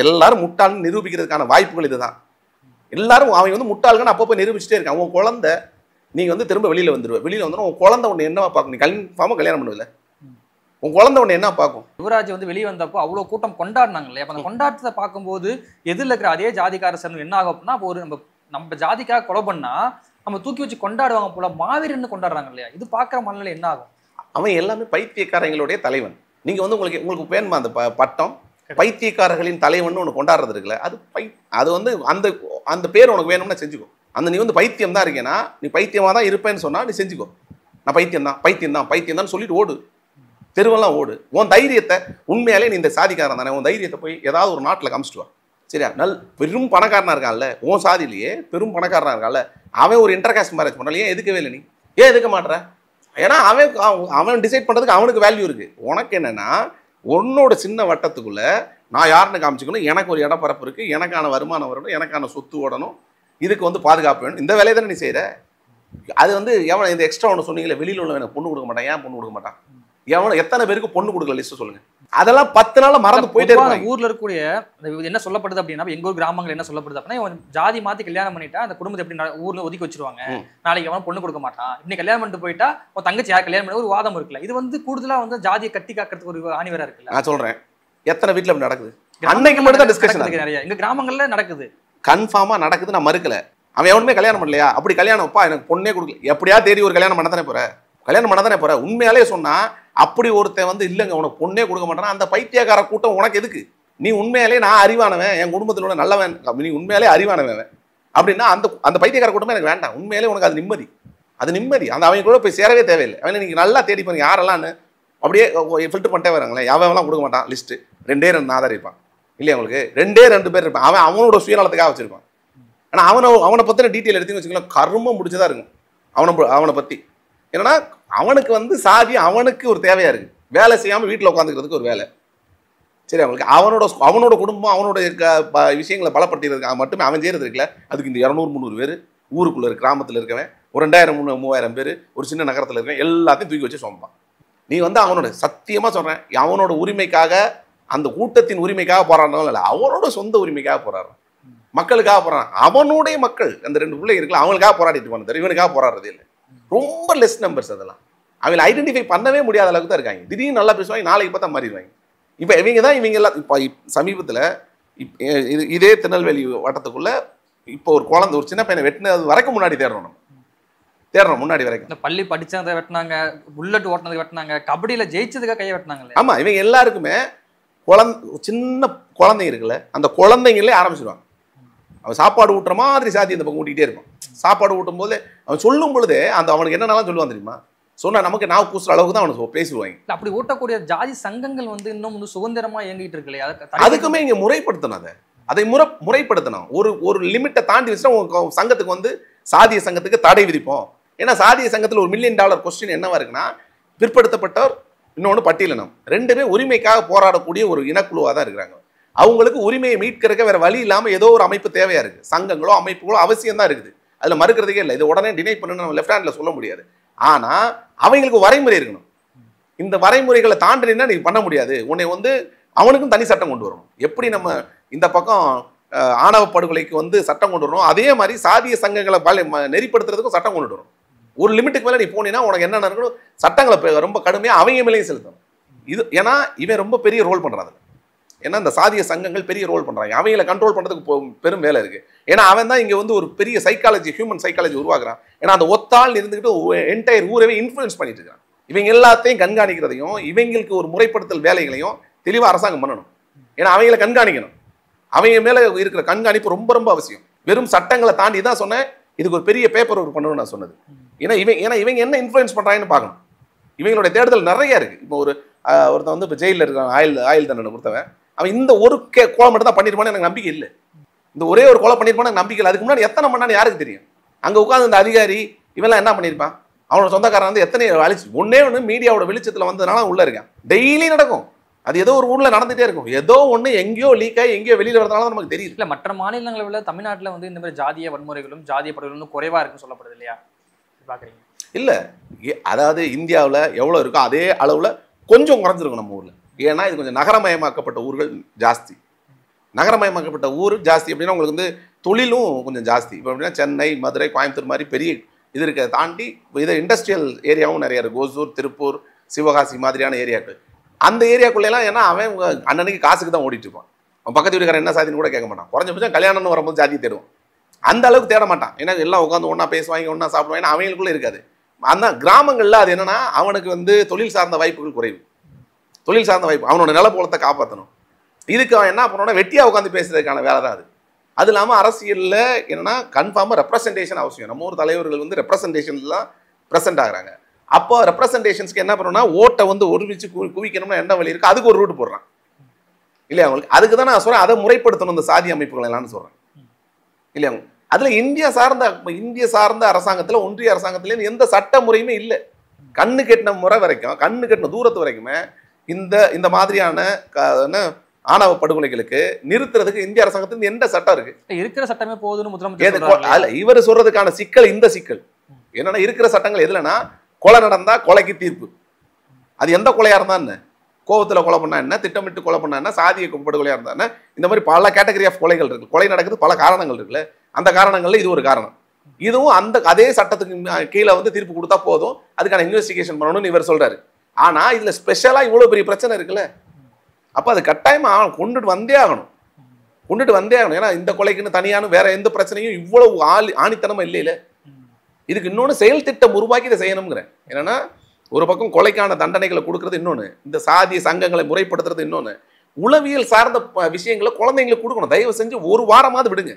எல்லாரும் முட்டாள்னு நிரூபிக்கிறதுக்கான வாய்ப்புகள் இதுதான். எல்லாரும் அவன் வந்து முட்டாள்கள் அப்பப்போ நிரூபிச்சுட்டே இருக்கான். உன் குழந்தை நீங்க வந்து திரும்ப வெளியில வந்துடும். உன் குழந்தை உன்னை என்னவா பார்க்கும்? நீ கல்யாணம் பண்ணுவதில்ல, உன் குழந்தை உன்னை என்ன பார்க்கும்? யுவராஜ் வந்து வெளியே வந்தப்போ அவ்வளோ கூட்டம் கொண்டாடினாங்க இல்லையா? அப்போ அந்த கொண்டாட்டத்தை பார்க்கும்போது எதிரில் இருக்கிற அதே ஜாதிக்கார சேர்ந்து என்ன ஆகும் அப்படின்னா, அப்போ ஒரு நம்ம ஜாதிக்காக கொலை பண்ணா நம்ம தூக்கி வச்சு கொண்டாடுவாங்க போல, மாவீரன்னு கொண்டாடுறாங்க இல்லையா? இது பார்க்குற மனநிலை என்ன ஆகும்? அவன் எல்லாமே பைத்தியக்காரங்களுடைய தலைவன். நீங்கள் வந்து உங்களுக்கு வேணுமா அந்த பட்டம்? பைத்தியக்காரர்களின் தலைவன் ஒன்று கொண்டாடுறது இருக்குல்ல, அது வந்து அந்த பேர் உனக்கு வேணும்னா செஞ்சுக்கோ. நீ வந்து பைத்தியம் தான் இருக்கேன்னா, நீ பைத்தியமாக தான் இருப்பேன்னு சொன்னால் நீ செஞ்சுக்கோ. நான் பைத்தியம் தான் சொல்லிட்டு ஓடு, தெருவெல்லாம் ஓடு. உன் தைரியத்தை, உண்மையாலே நீ இந்த சாதிக்காரன் தானே, உன் தைரியத்தை போய் ஏதாவது ஒரு நாட்டில் காமிச்சிட்டு வா. சரியா? பெரும் பணக்காரனா இருக்கான்ல, உன் சாதியிலேயே பெரும் பணக்காரனா இருக்கான்ல, அவன் ஒரு இன்டர்காஸ்ட் மேரேஜ் பண்ணல, ஏன் எதுக்கவே இல்லை? நீ ஏன் எதுக்க மாட்டேற? ஏன்னா அவன் டிசைட் பண்ணுறதுக்கு அவனுக்கு வேல்யூ இருக்குது. உனக்கு என்னென்னா, உன்னோட சின்ன வட்டத்துக்குள்ள நான் யாருன்னு காமிச்சிக்கணும், எனக்கு ஒரு இடப்பரப்பு இருக்குது, எனக்கான வருமானம் வரணும், எனக்கான சொத்து ஓடணும், இதுக்கு வந்து பாதுகாப்பு வேணும். இந்த வேலையை தானே நீ செய்கிற. அது வந்து எவன் இந்த எக்ஸ்ட்ரா ஒன்று சொன்னீங்களே, வெளியில் உள்ள எனக்கு பொண்ணு கொடுக்க மாட்டான், ஏன் பொண்ணு கொடுக்க மாட்டான்? எத்தனை பேருக்கு பொண்ணு கொடுக்கல லிஸ்ட் சொல்லுங்க. அதெல்லாம் 10 நாள் மறந்து போயிட்டே இருப்பாங்க. ஊர்ல இருக்கக்கூடிய என்ன சொல்லப்படுது அப்படின்னா, எங்க ஊர் கிராமங்கள் என்ன சொல்லப்படுது அப்படின்னா, ஜாதி மாத்தி கல்யாணம் பண்ணிட்டா அந்த குடும்பத்தை எப்படி ஊர்ல ஒதுக்கி வச்சிருவாங்க, நாளைக்கு அவன் பொண்ணு கொடுக்க மாட்டான், இன்னைக்கு கல்யாணம் பண்ணிட்டு போயிட்டா உன் தங்கச்சி யார் கல்யாணம் பண்ண ஒரு வாதம் இருக்குல்ல. இது வந்து கூடுதலா வந்து ஜாதியை கட்டி காக்கிறதுக்கு ஒரு ஆணிவரா இருக்குல்ல. நான் சொல்றேன், எத்தனை வீட்டுல அப்படி நடக்குது? அன்னைக்கு மட்டும் தான் டிஸ்கஷன் நிறைய எங்க கிராமங்கள்ல நடக்குது, கன்ஃபார்மா நடக்குது. நான் மறுக்கல. அவன் எவனுமே கல்யாணம் பண்ணலையா? அப்படி கல்யாணம் எனக்கு பொண்ணே கொடுக்கல, எப்படியா தேடி ஒரு கல்யாணம் பண்ண தானே போற. உண்மையாலே சொன்னா அப்படி ஒருத்தன் வந்து இல்லைங்க உனக்கு பொண்ணே கொடுக்க மாட்டானா, அந்த பைத்தியக்கார கூட்டம் உனக்கு எதுக்கு? நீ உண்மையாலே நான் அறிவானவன், என் குடும்பத்திலோட நல்லவன், நீ உண்மையாலே அறிவானவன் அப்படின்னா அந்த பைத்தியக்கார கூட்டமே எனக்கு வேண்டாம். உண்மையாலே உனக்கு அது நிம்மதி. அந்த அவங்க கூட போய் சேரவே தேவையில்லை. அவனை நீங்கள் நல்லா தேடி பாருங்க யாரெல்லாம்னு, அப்படியே ஃபில்டர் பண்ணிட்டே வராங்களேன். அவன்லாம் கொடுக்க மாட்டான் லிஸ்ட்டு. 2 ஆதார் இருப்பான் இல்லையா உங்களுக்கு? 2 பேர் இருப்பான். அவனோட சுயநலத்துக்காக வச்சிருப்பான். ஆனால் அவனை பற்றின டீட்டெயில் எடுத்துன்னு வச்சுக்கலாம், கர்மம் முடிச்சதாக இருக்கும் அவனை பற்றி. என்னன்னா அவனுக்கு வந்து சாதி அவனுக்கு ஒரு தேவையாக இருக்குது. வேலை செய்யாமல் வீட்டில் உட்காந்துக்கிறதுக்கு ஒரு வேலை. சரி, அவங்களுக்கு அவனோட குடும்பம் அவனோட விஷயங்களை பலப்படுத்திக்கிறதுக்கு மட்டுமே அவன் செய்கிறது இருக்குல்ல. அதுக்கு இந்த 200-300 பேர் ஊருக்குள்ளே கிராமத்தில் இருக்கவன், ஒரு 2000-3000 பேர் ஒரு சின்ன நகரத்தில் இருக்கவன் எல்லாத்தையும் தூக்கி வச்சு சுமப்பான். நீ வந்து அவனோட சத்தியமாக சொல்கிறேன், அவனோட உரிமைக்காக, அந்த கூட்டத்தின் உரிமைக்காக போராடுறதும் இல்லை, அவனோட சொந்த உரிமைக்காக போராடுறான், மக்களுக்காக போறான். அவனுடைய மக்கள் அந்த 2 பிள்ளை இருக்குல்ல, அவங்களுக்காக போராடிட்டு போனது, இவனுக்காக போராடுறதே இல்லை. ரொம்ப லெஸ் நம்பர்ஸ். அதெல்லாம் அவங்க ஐடென்டிஃபை பண்ணவே முடியாத அளவுக்கு தான் இருக்காங்க. திடீர்னு நல்லா பேசுவாங்க, நாளைக்கு பார்த்தா மாறிடுவாங்க. இப்போ இவங்க எல்லாம் இப்போ சமீபத்தில் இதே திருநெல்வேலி வட்டத்துக்குள்ள இப்போ ஒரு சின்ன பையனை வெட்டினது வரைக்கும் முன்னாடி தேடுறோம் முன்னாடி வரைக்கும். இந்த பள்ளி படிச்சதை வெட்டினாங்க, புல்லட் ஓட்டினது வெட்டினாங்க, கபடியில ஜெயிச்சதுக்காக கையை வெட்டினாங்க. ஆமா, இவங்க எல்லாருக்குமே சின்ன குழந்தைங்க இருக்குல்ல, அந்த குழந்தைங்களே ஆரம்பிச்சிருவாங்க. அவன் சாப்பாடு ஊட்டுற மாதிரி சாதி இந்த பக்கம் ஊட்டிகிட்டே இருப்பான். சாப்பாடு ஊட்டும் போது அவன் சொல்லும் பொழுதே அவனுக்கு என்னென்னலாம் சொல்லுவான் தெரியுமா? சொன்னா நமக்கு நான் கூசுற அளவுக்கு தான் அவனுக்கு பேசுவாங்க. அப்படி ஊட்டக்கூடிய ஜாதி சங்கங்கள் வந்து இன்னும் சுதந்திரமா இயங்கிட்டு இருக்கு. அதுக்குமே இங்க முறைப்படுத்தணும். அதை முறைப்படுத்தணும். ஒரு லிமிட்டை தாண்டி வச்சுன்னா உங்க சங்கத்துக்கு வந்து சாதிய சங்கத்துக்கு தடை விதிப்போம். ஏன்னா சாதிய சங்கத்தில் $1 மில்லியன் கொஸ்டின் என்னவா இருக்குன்னா, பிற்படுத்தப்பட்டவர், இன்னொன்று பட்டியலினம், 2மே உரிமைக்காக போராடக்கூடிய ஒரு இனக்குழுவாக தான் இருக்கிறாங்க. அவங்களுக்கு உரிமையை மீட்கிறதுக்கு வேற வழி இல்லாமல் ஏதோ ஒரு அமைப்பு தேவையா இருக்கு. சங்கங்களோ அமைப்புகளோ அவசியம் தான் இருக்குது. அதில் மறுக்கிறதுக்கே இல்லை. இது உடனே டினை பண்ணணும்னு நம்ம லெஃப்ட் ஹேண்டில் சொல்ல முடியாது. ஆனால் அவங்களுக்கு வரைமுறை இருக்கணும். இந்த வரைமுறைகளை தாண்டினா நீ பண்ண முடியாது. உன்னை வந்து அவனுக்கும் தனி சட்டம் கொண்டு வரணும். எப்படி நம்ம இந்த பக்கம் ஆணவ படுகொலைக்கு வந்து சட்டம் கொண்டு வரணும், அதே மாதிரி சாதிய சங்கங்களை நெறிப்படுத்துறதுக்கும் சட்டம் கொண்டு வரணும். ஒரு லிமிட்டுக்கு மேலே நீ போனீங்கன்னா உனக்கு என்னென்ன இருக்கணும், சட்டங்களை ரொம்ப கடுமையாக அவங்க மேலேயும் செலுத்தணும். இது ஏன்னா இவன் ரொம்ப பெரிய ரோல் பண்ணுறாங்க. ஏன்னா இந்த சாதிய சங்கங்கள் பெரிய ரோல் பண்ணுறாங்க. அவங்கள கண்ட்ரோல் பண்ணுறதுக்கு பெரும் வேலை இருக்குது. ஏன்னா அவன் தான் இங்கே வந்து ஒரு பெரிய சைக்காலஜி, ஹியூமன் சைக்காலஜி உருவாக்குறான். ஏன்னா அந்த ஒத்தாள் இருந்துக்கிட்டு என்டையர் ஊரவே இன்ஃப்ளூயன்ஸ் பண்ணிட்டு இருக்கான். இவங்க எல்லாத்தையும் கண்காணிக்கிறதையும் இவங்களுக்கு ஒரு முறைப்படுத்தல் வேலைகளையும் தெளிவாக அரசாங்கம் பண்ணணும். ஏன்னா அவங்கள கண்காணிக்கணும். அவங்க மேலே இருக்கிற கண்காணிப்பு ரொம்ப ரொம்ப அவசியம். வெறும் சட்டங்களை தாண்டி தான் சொன்னேன், இதுக்கு ஒரு பெரிய பேப்பர் ஒர்க் பண்ணணும்னு நான் சொன்னது. ஏன்னா இவங்க என்ன இன்ஃப்ளூயன்ஸ் பண்ணுறாங்கன்னு பார்க்கணும். இவங்களுடைய தேடுதல் நிறைய இருக்குது. இப்போ ஒருத்தன் வந்து இப்போ ஜெயிலில் இருக்கான், ஆயுள் தண்டனை கொடுத்தவன், அவன் இந்த ஒரு கொலை மட்டும் தான் பண்ணிருப்பான்னு எனக்கு நம்பிக்கை இல்லை. இந்த ஒரே ஒரு கொலை பண்ணிருப்பான்னு எனக்கு நம்பிக்கை இல்லை. அதுக்கு முன்னாடி எத்தனை பண்ணான்னு யாருக்கு தெரியும்? அங்கே உட்காந்து இந்த அதிகாரி இவெல்லாம் என்ன பண்ணியிருப்பான்? அவனோட சொந்தக்காரன் வந்து எத்தனை அழிச்சு ஒன்று மீடியாவோட வெளிச்சத்தில் வந்ததுனால உள்ளே இருக்கான். டெய்லி நடக்கும். அது ஏதோ ஒரு ஊரில் நடந்துகிட்டே இருக்கும். ஏதோ ஒன்று எங்கேயோ லீக் ஆகி எங்கேயோ வெளியில் வரதுனால நமக்கு தெரியுது. இல்லை, மற்ற மாநிலங்களை விட தமிழ்நாட்டில் வந்து இந்த மாதிரி ஜாதிய வன்முறைகளும் ஜாதிய படுகொலைகளும் குறைவாக இருக்குன்னு சொல்லப்படுது இல்லையா? பார்க்குறீங்க? இல்லை, அதாவது இந்தியாவில் எவ்வளோ இருக்கோ அதே அளவில் கொஞ்சம் குறைஞ்சிருக்கும் நம்ம ஊரில். ஏன்னா இது கொஞ்சம் நகரமயமாக்கப்பட்ட ஊர்கள் ஜாஸ்தி. நகரமயமாக்கப்பட்ட ஊர் ஜாஸ்தி அப்படின்னா உங்களுக்கு வந்து தொழிலும் கொஞ்சம் ஜாஸ்தி. இப்போ அப்படின்னா சென்னை, மதுரை, கோயம்புத்தூர் மாதிரி பெரிய இது இருக்க தாண்டி இது இண்டஸ்ட்ரியல் ஏரியாவும் நிறையா இருக்குது. ஓசூர், திருப்பூர், சிவகாசி மாதிரியான ஏரியாக்கள். அந்த ஏரியாக்குள்ளெல்லாம் ஏன்னா அவன் அன்னன்னைக்கு காசுக்கு தான் ஓடிட்டு இருப்பான். அவன் பக்கத்து வீட்டுக்காரன் என்ன சாதின்னு கூட கேட்க மாட்டான். குறைஞ்சபட்சம் கல்யாணம்னு வரும்போது ஜாதி தேடுவான். அந்த அளவுக்கு தேட மாட்டான். ஏன்னா எல்லாம் உட்காந்து ஒன்றா பேசுவாங்க, ஒன்றா சாப்பிடுவாங்க. ஏன்னா அவங்களுக்குள்ளே இருக்காது. அந்த கிராமங்களில் அது என்னன்னா அவனுக்கு வந்து தொழில் சார்ந்த வாய்ப்புகள் குறைவு. தொழில் சார்ந்த வாய்ப்பு, அவனோட நிலப்போலத்தை காப்பாற்றணும். இதுக்கு அவன் என்ன பண்ணோன்னா வெட்டியாக உட்காந்து பேசுறதுக்கான வேலை தான் அது. அது இல்லாமல் அரசியலில் என்னன்னா கன்ஃபார்மாக ரெப்ரசன்டேஷன் அவசியம். நம்ம ஊர் தலைவர்கள் வந்து ரெப்ரசன்டேஷன்லாம் ப்ரெசென்ட் ஆகுறாங்க. அப்போ ரெப்ரசன்டேஷன்ஸ்க்கு என்ன பண்ணணும்னா ஓட்டை வந்து ஒருமிச்சு குவிக்கணும்னா என்ன வழி இருக்குது, அதுக்கு ஒரு ரூட் போடுறான் இல்லையா அவங்களுக்கு. அதுக்கு தான் நான் சொல்கிறேன், அதை முறைப்படுத்தணும் இந்த சாதி அமைப்புகள் எல்லாம்னு சொல்கிறேன் இல்லையா. அதில் இந்திய சார்ந்த அரசாங்கத்தில், ஒன்றிய அரசாங்கத்தில் எந்த சட்ட முறையுமே இல்லை. கண்ணு கெட்டின முறை வரைக்கும், கண்ணு கெட்டின தூரத்து வரைக்குமே இந்த மாதிரியான ஆணவ படுகொலைகளுக்கு நிறுத்துறதுக்கு இந்திய அரசாங்கத்தில் எந்த சட்டம் இருக்கு? இருக்கிற சட்டமே போதுன்னு முதலமைச்சர் இவர் சொல்றதுக்கான சிக்கல் இந்த சிக்கல் என்னன்னா, இருக்கிற சட்டங்கள் எதுலன்னா கொலை நடந்தா கொலைக்கு தீர்ப்பு. அது எந்த கொலையா இருந்தா என்ன, கோபத்தில் கொலை பண்ணா என்ன, திட்டமிட்டு கொலை பண்ணா என்ன, சாதிய படுகொலையா இருந்தா என்ன, இந்த மாதிரி பல கேட்டகரி ஆஃப் கொலைகள் இருக்கு. கொலை நடக்குது பல காரணங்கள் இருக்குல்ல, அந்த காரணங்கள்ல இது ஒரு காரணம். இதுவும் அதே சட்டத்துக்கு கீழே வந்து தீர்ப்பு கொடுத்தா போதும், அதுக்கான இன்வெஸ்டிகேஷன் பண்ணணும்னு இவர் சொல்றாரு. ஆனா இதுல ஸ்பெஷலா இவ்வளவு பெரிய பிரச்சனை இருக்குல்ல, அப்ப அது கட்டாயமா கொண்டுட்டு வந்தே ஆகணும். ஏன்னா இந்த கொலைக்குன்னு தனியான வேற எந்த பிரச்சனையும் இவ்வளவு ஆணித்தனமா இல்லையில. இதுக்கு இன்னொன்று செயல் திட்டம் உருவாக்கி இதை செய்யணுங்கிறேன். என்னன்னா ஒரு பக்கம் கொலைக்கான தண்டனைகளை கொடுக்கறது இன்னொன்று, இந்த சாதிய சங்கங்களை முறைப்படுத்துறது இன்னொன்று, உளவியல் சார்ந்த விஷயங்களை குழந்தைங்களுக்கு கொடுக்கணும். தயவு செஞ்சு ஒரு வாரமாவது விடுங்க.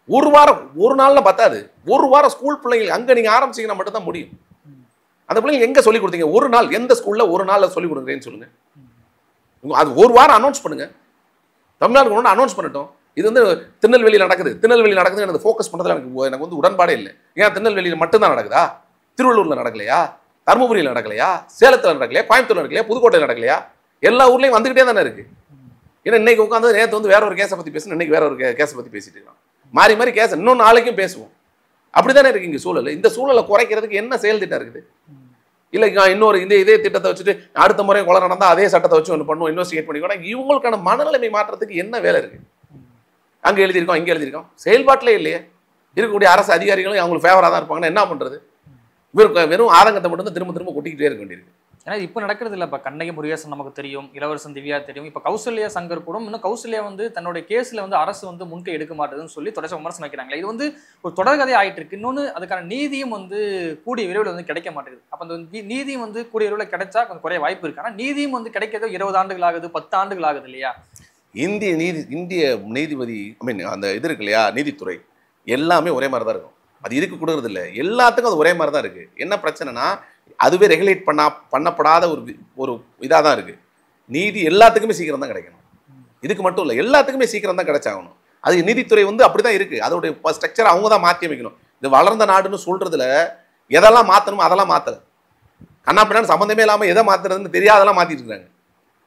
ஒரு வாரம், ஒரு நாள்ல பத்தாது, ஒரு வாரம் ஸ்கூல் பிள்ளைங்களுக்கு அங்கே நீங்கள் ஆரம்பிச்சிங்கன்னா மட்டும்தான் முடியும். அந்த பிள்ளைங்க எங்கே சொல்லிக் கொடுத்தீங்க? ஒரு நாள் எந்த ஸ்கூலில் ஒரு நாளில் சொல்லிக் கொடுக்குறேன்னு சொல்லுங்க. அது ஒரு வாரம் அனௌன்ஸ் பண்ணுங்க. தமிழ்நாடு ஒன்று அனௌன்ஸ் பண்ணிட்டோம். இது வந்து திருநெல்வேலியில் நடக்குது எனக்கு ஃபோக்கஸ் பண்ணுறதுல எனக்கு வந்து உடன்பாடே இல்லை. ஏன் திருநெல்வேலியில் மட்டும்தான் நடக்குதா? திருவள்ளூரில் நடக்கலையா? தருமபுரியில் நடக்கலையா? சேலத்தில் நடக்கலையா? கோயம்புத்தூர் நடக்கலையா? புதுக்கோட்டையில் நடக்கலையா? எல்லா ஊர்லேயும் வந்துக்கிட்டே தானே இருக்குது. ஏன்னா இன்னைக்கு உட்காந்து நேற்று வந்து வேற ஒரு கேஸை பற்றி பேசணும், இன்னைக்கு வேற ஒரு கேஸை பற்றி பேசிட்டு இருக்கோம். மாறி கேஸ் இன்னும் நாளைக்கும் பேசுவோம். அப்படித்தானே இருக்கு இங்கே சூழல். இந்த சூழலை குறைக்கிறதுக்கு என்ன செயல் திட்டம் இருக்குது? இல்லை இன்னொரு இதே திட்டத்தை வச்சுட்டு அடுத்த முறை கொலை நடந்தால் அதே சட்டத்தை வச்சு ஒன்று பண்ணுவோம், இன்வெஸ்டிகேட் பண்ணிக்கணும். இவங்களுக்கான மனநிலைமை மாற்றத்துக்கு என்ன வேலை இருக்கு? அங்கே எழுதியிருக்கோம், இங்கே எழுதியிருக்கோம், செயல்பாட்டிலே இல்லையே. இருக்கக்கூடிய அரசு அதிகாரிகளும் அவங்களுக்கு ஃபேவராக தான் இருப்பாங்கன்னா என்ன பண்ணுறது? வெறும் ஆதங்கத்தை மட்டும் தான் திரும்ப கொட்டிக்கிட்டே இருக்க வேண்டியிருக்கு. ஏன்னா இப்போ நடக்கிறது இல்லை. இப்போ கண்ணகி முருகேசன் நமக்கு தெரியும், இளவரசன் திவ்யா தெரியும். இப்போ கௌசல்யா சங்கர் கூட இன்னும் கௌசல்யா வந்து தன்னுடைய கேஸில் வந்து அரசு வந்து முன்கை எடுக்க மாட்டேதுன்னு சொல்லி தொடர்ச்சி விமர்சனம் வைக்கிறாங்களே. இது வந்து ஒரு தொடர்கதை ஆகிட்டு இருக்கு. இன்னொன்று அதுக்கான நீதியும் வந்து கூடிய விரைவில் வந்து கிடைக்க மாட்டேங்குது. அப்போ அந்த நீதியும் வந்து கூடிய விரைவில் கிடைச்சா கொஞ்சம் குறைய வாய்ப்பு இருக்கு. ஆனால் நீதியும் வந்து கிடைக்கிறது 20 ஆண்டுகள் ஆகுது, 10 ஆண்டுகள் ஆகுது இல்லையா? இந்திய நீதிபதி அந்த இது இருக்கு இல்லையா, நீதித்துறை எல்லாமே ஒரே மாதிரி தான் இருக்கும். அது இதுக்கு கொடுக்கறது இல்லை, எல்லாத்துக்கும் அது ஒரே மாதிரி தான் இருக்கு. என்ன பிரச்சனைனா அதுவே ரெகுலேட் பண்ணப்படாத ஒரு இதாக தான் இருக்கு. நீதி எல்லாத்துக்குமே சீக்கிரம் தான் கிடைக்கணும். இதுக்கு மட்டும் இல்லை, எல்லாத்துக்குமே சீக்கிரம் தான் கிடைச்சாகணும். அது நீதித்துறை வந்து அப்படிதான் இருக்கு. அதோடைய ஸ்ட்ரக்சர் அவங்க தான் மாற்றி அமைக்கணும். இது வளர்ந்த நாடுன்னு சொல்றதுல எதெல்லாம் மாற்றணுமோ அதெல்லாம் மாற்றல. கண்ணா பின்னாடி சம்மந்தமே இல்லாமல் எதை மாற்றுறதுன்னு தெரியாதெல்லாம் மாற்றிட்டு இருக்காங்க.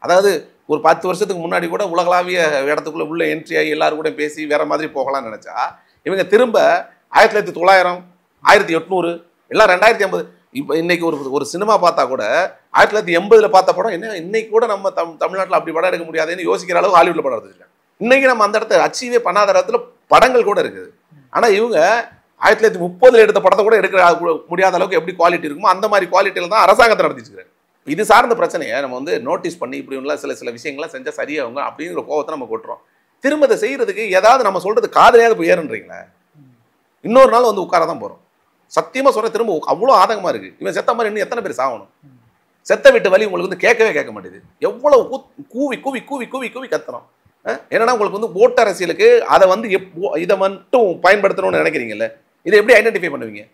அதாவது ஒரு 10 வருஷத்துக்கு முன்னாடி கூட உலகளாவிய இடத்துக்குள்ள உள்ள என்ட்ரி ஆகி எல்லாரும் கூட பேசி வேற மாதிரி போகலாம்னு நினைச்சா இவங்க திரும்ப 1900, 1800 எல்லாம் 2050. இப்போ இன்னைக்கு ஒரு சினிமா பார்த்தா கூட 1980 பார்த்த படம் என்ன இன்னைக்கு கூட நம்ம தமிழ்நாட்டில் அப்படி படம் எடுக்க முடியாதுன்னு யோசிக்கிற அளவு ஹாலிவுட்ல படம் எடுத்துருக்காங்க. இன்னைக்கு நம்ம அந்த இடத்த அச்சீவே பண்ணாத இடத்துல படங்கள் கூட இருக்குது. ஆனால் இவங்க 1930 எடுத்த படத்தை கூட எடுக்க முடியாத அளவுக்கு எப்படி குவாலிட்டி இருக்குமோ அந்த மாதிரி குவாலிட்டியில தான் அரசாங்கத்தை நடத்திட்டு இருக்காங்க. இது சார்ந்த பிரச்சனையை நம்ம வந்து நோட்டீஸ் பண்ணி இப்படிலாம் சில விஷயங்கள்லாம் செஞ்சால் சரியாகுங்க அப்படிங்கிற கோவத்தை நம்ம கொட்டுறோம். திரும்ப இதை செய்யறதுக்கு ஏதாவது நம்ம சொல்றது காதலையாவது போய் ஏறுன்றீங்களா? இன்னொரு நாள் வந்து உட்கார தான் போகிறோம். சத்தியமாக சொல்ற திரும்ப அவ்வளோ ஆதங்கமாக இருக்குது. இவன் செத்த மாதிரி இன்னும் எத்தனை பேர் சாகணும்? செத்த விட்டு வலி உங்களுக்கு வந்து கேட்க மாட்டேது. எவ்வளோ கூவி கூவி கூவி கூவி கூவி கத்துறோம். என்னன்னா உங்களுக்கு வந்து ஓட்டு அரசியலுக்கு அதை வந்து இதை மட்டும் பயன்படுத்தணும்னு நினைக்கிறீங்கல்ல, இதை எப்படி ஐடென்டிஃபை பண்ணுவீங்க?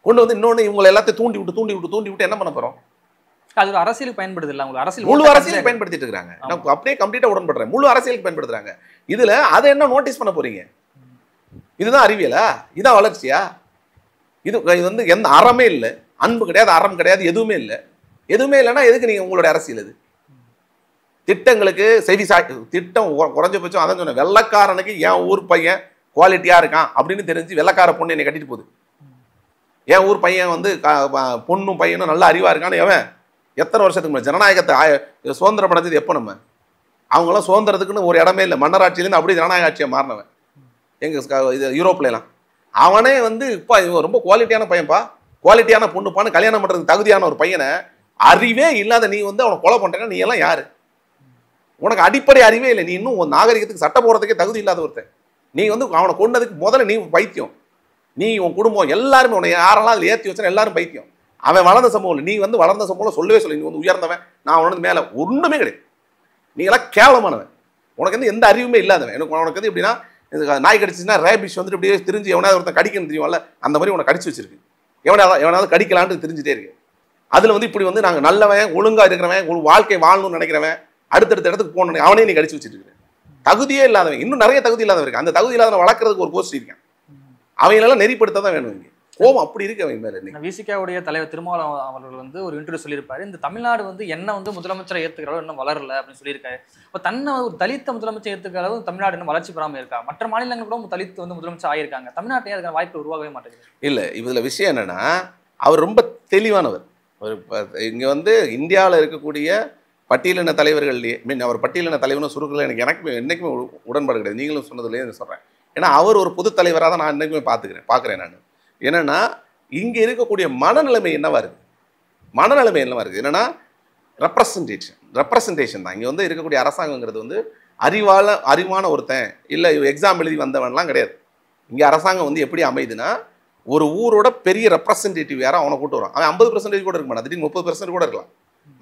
கொண்டு வந்து இன்னொன்று இவங்களை எல்லாத்தையும் தூண்டி விட்டு என்ன பண்ண போகிறோம்? அது ஒரு அரசியலுக்கு பயன்படுது இல்லை, உங்களுக்கு முழு அரசியலுக்கு பயன்படுத்திட்டு இருக்காங்க. நான் அப்படியே கம்ப்ளீட்டாக உடன்படுறேன். முழு அரசியலுக்கு பயன்படுத்துறாங்க. இதில் அதை என்ன நோட்டீஸ் பண்ண போறீங்க? இதுதான் அறிவியலா? இதான் வளர்ச்சியா? இது வந்து எந்த அறமே இல்லை, அன்பு கிடையாது, அறம் கிடையாது, எதுவுமே இல்லைன்னா எதுக்கு நீங்கள் உங்களுடைய அரசியல்? இது திட்டங்களுக்கு திட்டம் குறைஞ்சபட்சம் அதான் சொன்னேன். வெள்ளக்காரனுக்கு என் ஊர் பையன் குவாலிட்டியாக இருக்கான் அப்படின்னு தெரிஞ்சு வெள்ளக்கார பொண்ணு என்னை கட்டிட்டு போகுது. என் ஊர் பையன் வந்து பொண்ணும் பையனும் நல்ல அறிவாக இருக்கான்னு எவன் எத்தனை வருஷத்துக்கு முன்னாடி ஜனநாயகத்தை சுதந்திரம் அடைஞ்சது எப்போ? நம்ம அவங்களாம் சுதந்திரத்துக்குன்னு ஒரு இடமே இல்லை. மன்னராட்சியிலேருந்து அப்படி ஜனநாயக ஆட்சியை மாறினவன் எங்கள் இது யூரோப்லாம். அவனே வந்து இப்போ இவன் ரொம்ப குவாலிட்டியான பையன்ப்பா, குவாலிட்டியான பொண்ணுப்பான்னு கல்யாணம் பண்ணுறதுக்கு தகுதியான ஒரு பையனை அறிவே இல்லாத நீ வந்து அவனை கொலை பண்ணுறேன்னா நீ எல்லாம் யாரு? உனக்கு அடிப்படை அறிவே இல்லை. நீ இன்னும் உன் நாகரிகத்துக்கு சட்டை போடுறதுக்கே தகுதி இல்லாத ஒருத்தன். நீ வந்து அவனை கொண்டதுக்கு முதல்ல நீ பைத்தியம். நீ உன் குடும்பம் எல்லாருமே உன்னை யாரெல்லாம் அதில் ஏற்றி வச்சா எல்லாரும் பைத்தியம். அவன் வளர்ந்த சமூகம். நீ வந்து வளர்ந்த சமூகம் சொல்லவே சொல்லி, நீ வந்து உயர்ந்தவன், நான் உனக்கு மேலே ஒன்றுமே கிடையாது, நீங்களாம் கேவலமானவன், உனக்கு வந்து எந்த அறிவுமே இல்லாதவன். உனக்கு வந்து எப்படின்னா, நாய் கடிச்சுன்னா ரேபிஷ் வந்துட்டு இப்படியே தெரிஞ்சு எவனாவது ஒருத்தன் கடிக்கணும் தெரியும்ல, அந்த மாதிரி உனக்கு கடிச்சு வச்சிருக்கு. எவனாவது கடிக்கலான்ட்டு தெரிஞ்சுட்டே இருக்கு. அதில் வந்து இப்படி வந்து நாங்கள் நல்லவன், ஒழுங்காக இருக்கிறவன், ஒரு வாழ்க்கை வாழணும்னு நினைக்கிறவன், அடுத்தடுத்த இடத்துக்கு போகணும், அவனே நீ கடிச்சு வச்சுட்டு இருக்கு. தகுதியே இல்லாதவன், இன்னும் நிறைய தகுதி இல்லாதவன் இருக்கு. அந்த தகுதி இல்லாதவன் வளர்க்கறதுக்கு ஒரு கோஷ்டி இருக்கேன். அவங்களெல்லாம் நெறிப்படுத்த தான் வேணும். இங்கே கோபம் அப்படி இருக்கு அவங்க மேலே. விசிகாவுடைய தலைவர் திருமாவளவன் அவர்கள் வந்து ஒரு இன்டர்வியூ சொல்லியிருப்பாரு, இந்த தமிழ்நாடு வந்து என்ன வந்து முதலமைச்சரை ஏற்றுக்கிற அளவு இன்னும் வளரல அப்படின்னு சொல்லியிருக்காரு. இப்போ தன்னை ஒரு தலித்த முதலமைச்சர் ஏற்றுக்கிற அளவு தமிழ்நாடு இன்னும் வளர்ச்சி பெறாமல் இருக்கா? மற்ற மாநிலங்கள் கூட தலித் வந்து முதலமைச்சர் ஆகியிருக்காங்க, தமிழ்நாட்டிலே அதுக்கான வாய்ப்பு உருவாகவே மாட்டேங்குது. இல்லை, இதில் விஷயம் என்னன்னா, அவர் ரொம்ப தெளிவானவர். ஒரு இங்கே வந்து இந்தியாவில் இருக்கக்கூடிய பட்டியலின தலைவர்கள்லேயே அவர் பட்டியலின தலைவர்னு சுருக்கல எனக்கு என்றைக்குமே உடன்பாடு கிடையாது. நீங்களும் சொன்னதுலேயே சொல்கிறேன். ஏன்னா அவர் ஒரு பொது தலைவராக தான் நான் என்றைக்குமே பார்க்குறேன். நான் என்னென்னா, இங்கே இருக்கக்கூடிய மனநிலைமை என்னவா இருக்குது, மனநிலைமை என்னவா இருக்குது என்னென்னா, ரெப்ரசன்டேஷன் தான். இங்கே வந்து இருக்கக்கூடிய அரசாங்கங்கிறது வந்து அறிவான ஒருத்தன் இல்லை எக்ஸாம் எழுதி வந்தவன்லாம் கிடையாது. இங்கே அரசாங்கம் வந்து எப்படி அமைதுன்னா, ஒரு ஊரோட பெரிய ரெப்ரசன்டேட்டிவ் யாரும் அவனை கூட்டு வரும். அவன் 50% கூட இருக்க மாட்டான், திடீர்னு 30% கூட இருக்கலாம்.